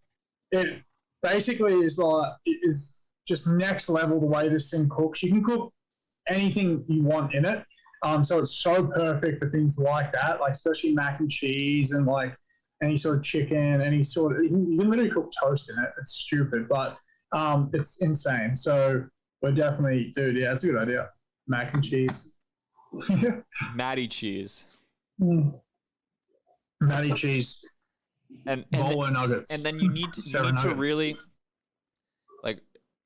it basically is just next level the way this thing cooks. You can cook anything you want in it. So it's so perfect for things like that, like especially mac and cheese and like any sort of chicken, you can literally cook toast in it. It's stupid, but it's insane. So we're definitely, dude, yeah, it's a good idea. Mac and cheese. Matty cheese. Matty cheese. And Bolo nuggets. and then you need to Nuggets. really like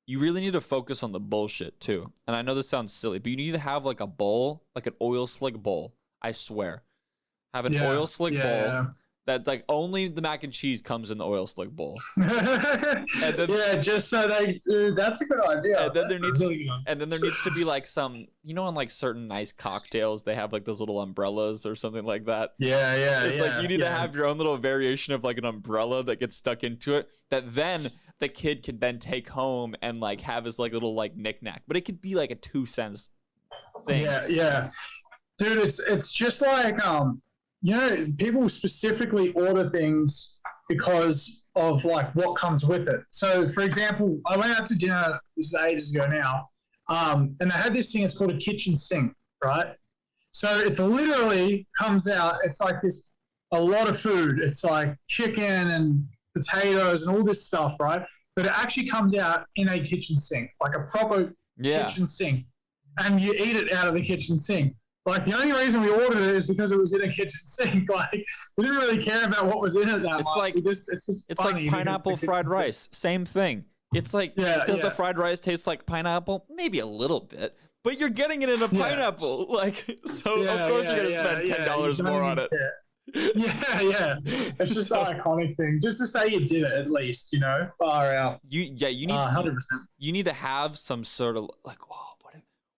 you really need to focus on the bullshit too. And I know this sounds silly, but you need to have like a bowl, like an oil slick bowl. I swear, have an oil slick bowl that like only the mac and cheese comes in the oil slick bowl. Yeah. then- Yeah, just so they do. That's a good idea. And then That's there needs- a really good one. And then there needs to be like some, on like certain nice cocktails, they have like those little umbrellas or something like that. Yeah. It's like you need to yeah. have your own little variation of like an umbrella that gets stuck into it that then the kid can then take home and like have his like little like knickknack. But it could be like a 2 cents thing. Yeah. Dude, it's just like people specifically order things because of like what comes with it. So for example, I went out to dinner, this is ages ago now, and they had this thing, it's called a kitchen sink, right? So it literally comes out, it's like a lot of food. It's like chicken and potatoes and all this stuff, right? But it actually comes out in a kitchen sink, like a proper kitchen sink. And you eat it out of the kitchen sink. Like, the only reason we ordered it is because it was in a kitchen sink. Like, we didn't really care about what was in it that much. It's just It's funny like pineapple because it's a fried kitchen rice. Same thing. It's like, does the fried rice taste like pineapple? Maybe a little bit. But you're getting it in a pineapple. Like, so of course you're going to spend $10 more on it. Yeah. It's just an iconic thing. Just to say you did it at least, Far out. You need 100%. You need to have some sort of like,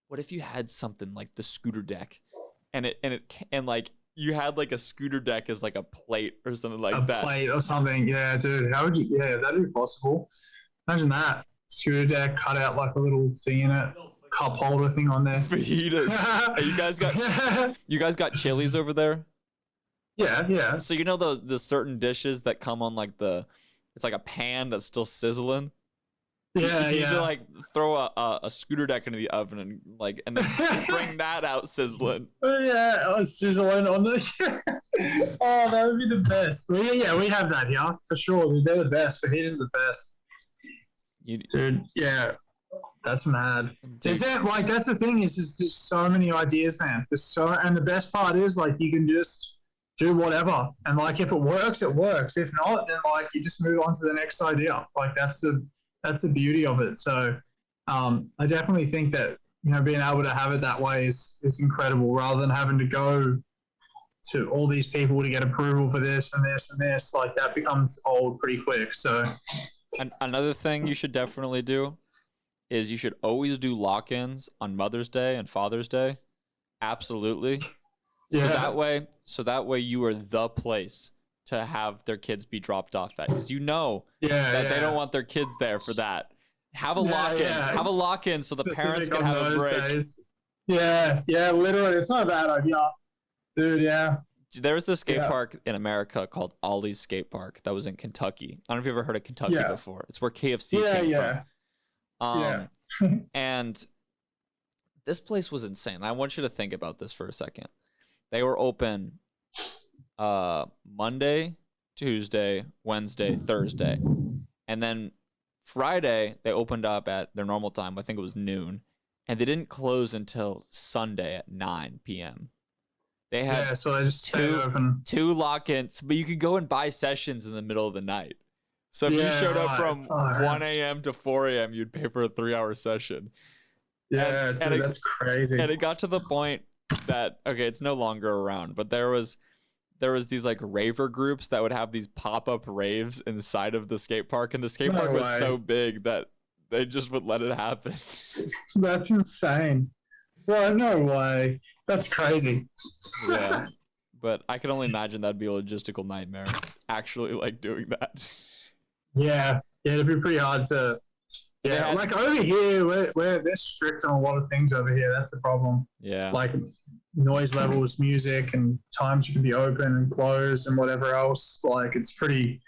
what if you had something like the scooter deck and like you had like a scooter deck as like a plate or something like that. A plate or something. Yeah, dude. How would you? Yeah, that'd be possible. Imagine that. Scooter deck, cut out like a little thing in it, cup holder thing on there. Fajitas. Hey, you guys got chilies over there? Yeah. So the certain dishes that come on like it's like a pan that's still sizzling. Yeah. You need to like throw a scooter deck into the oven and then bring that out sizzling. Yeah, sizzling on the. Oh, that would be the best. We have that here for sure. They're the best. Fajitas are the best. Dude, yeah. That's mad. Dude, Is that like that's the thing is there's just so many ideas, man. There's so and the best part is like you can just do whatever. And like if it works, it works. If not, then like you just move on to the next idea. Like that's the beauty of it. So I definitely think that, you know, being able to have it that way is incredible rather than having to go to all these people to get approval for this and this and this. Like that becomes old pretty quick. So and another thing you should definitely do is you should always do lock-ins on Mother's Day and Father's Day. Absolutely. yeah. So that way you are the place to have their kids be dropped off at, because you know Yeah, that yeah. they don't want their kids there for that. Have a lock-in. yeah. Have a lock-in so the parents Specific can on have a those break. days. Yeah, yeah, literally. It's not a bad idea. Dude, yeah. There's this skate Yeah. park in America called Ollie's Skate Park that was in Kentucky. I don't know if you've ever heard of Kentucky Yeah. before. It's where KFC Yeah, came yeah. from. Yeah. And this place was insane. I want you to think about this for a second. They were open Monday, Tuesday, Wednesday, Thursday. And then Friday, they opened up at their normal time. I think it was noon. And they didn't close until Sunday at 9 p.m. They had Yeah, so I just stayed open. two lock-ins, but you could go and buy sessions in the middle of the night. So if you Yeah, showed up right. from Fuck. 1 a.m. to 4 a.m., you'd pay for a 3-hour session. Yeah, and dude, it- that's crazy. And it got to the point that, okay, it's no longer around, but there was these like raver groups that would have these pop-up raves inside of the skate park, and the skate No park was way. so big that they just would let it happen. That's insane. Well, no way. That's crazy. Yeah. But I can only imagine that'd be a logistical nightmare, actually, like doing that. Yeah, yeah, it'd be pretty hard to. They Yeah, had- like over here, they're strict on a lot of things over here. That's the problem. Yeah. Like noise levels, music, and times you can be open and closed and whatever else. Like it's pretty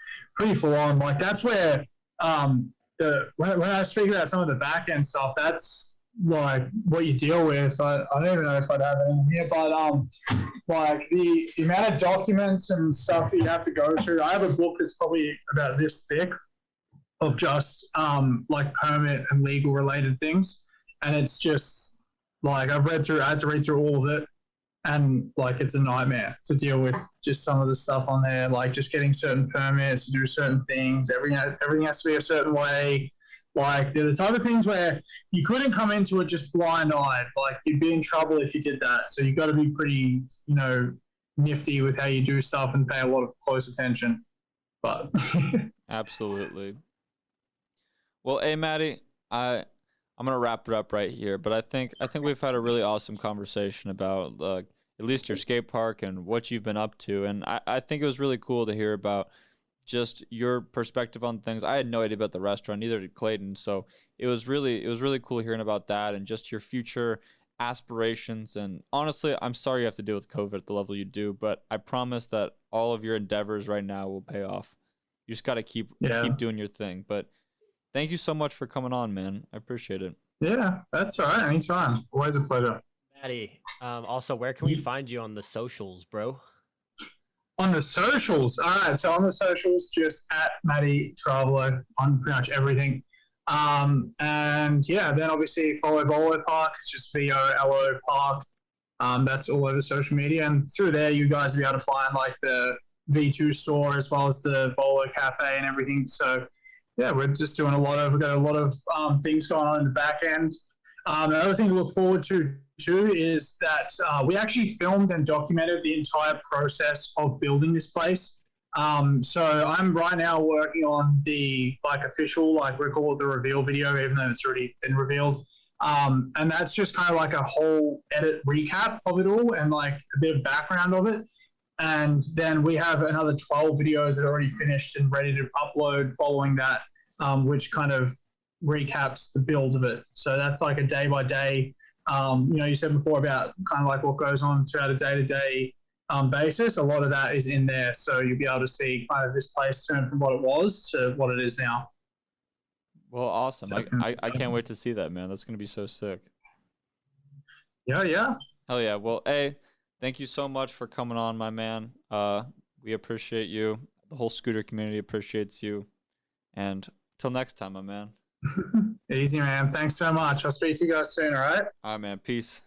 full on. Like that's where when I speak about some of the back end stuff, that's like what you deal with. I don't even know if I'd have it in here, but like the amount of documents and stuff that you have to go through. I have a book that's probably about this thick of just like permit and legal related things, and it's just like I had to read through all of it, and like it's a nightmare to deal with just some of the stuff on there, like just getting certain permits to do certain things. Everything has to be a certain way. Like they're the type of things where you couldn't come into it just blind-eyed. Like you'd be in trouble if you did that. So you got to be pretty, you know, nifty with how you do stuff and pay a lot of close attention. But Absolutely. Well, hey, Matty, I'm gonna wrap it up right here, but I think we've had a really awesome conversation about at least your skate park and what you've been up to, and I think it was really cool to hear about just your perspective on things. I had no idea about the restaurant, neither did Clayton, so it was really cool hearing about that and just your future aspirations. And honestly, I'm sorry you have to deal with COVID at the level you do, but I promise that all of your endeavors right now will pay off. You just got to keep doing your thing. But thank you so much for coming on, man. I appreciate it. yeah, that's all right. Anytime. Always a pleasure. Maddie, also, where can we find you on the socials, bro? On the socials. All right. So on the socials, just at Matty Ceravolo on pretty much everything. And yeah, then obviously follow Volo Park. It's just VOLO Park. That's all over social media. And through there, you guys will be able to find like the V2 store as well as the Volo Cafe and everything. So yeah, we're just doing we've got a lot of things going on in the back end. Another thing to look forward to too is that we actually filmed and documented the entire process of building this place. So I'm right now working on the official, we call it the reveal video, even though it's already been revealed. And that's just kind of like a whole edit recap of it all and like a bit of background of it. And then we have another 12 videos that are already finished and ready to upload following that, which kind of recaps the build of it. So that's like a day by day. You said before about kind of like what goes on throughout a day-to-day basis. A lot of that is in there. So you'll be able to see kind of this place turn from what it was to what it is now. Well, awesome. So I can't wait to see that, man. That's going to be so sick. Yeah. Hell yeah. Well, hey, thank you so much for coming on, my man. We appreciate you. The whole scooter community appreciates you. And till next time, my man. Easy, man. Thanks so much. I'll speak to you guys soon, all right? All right, man. Peace.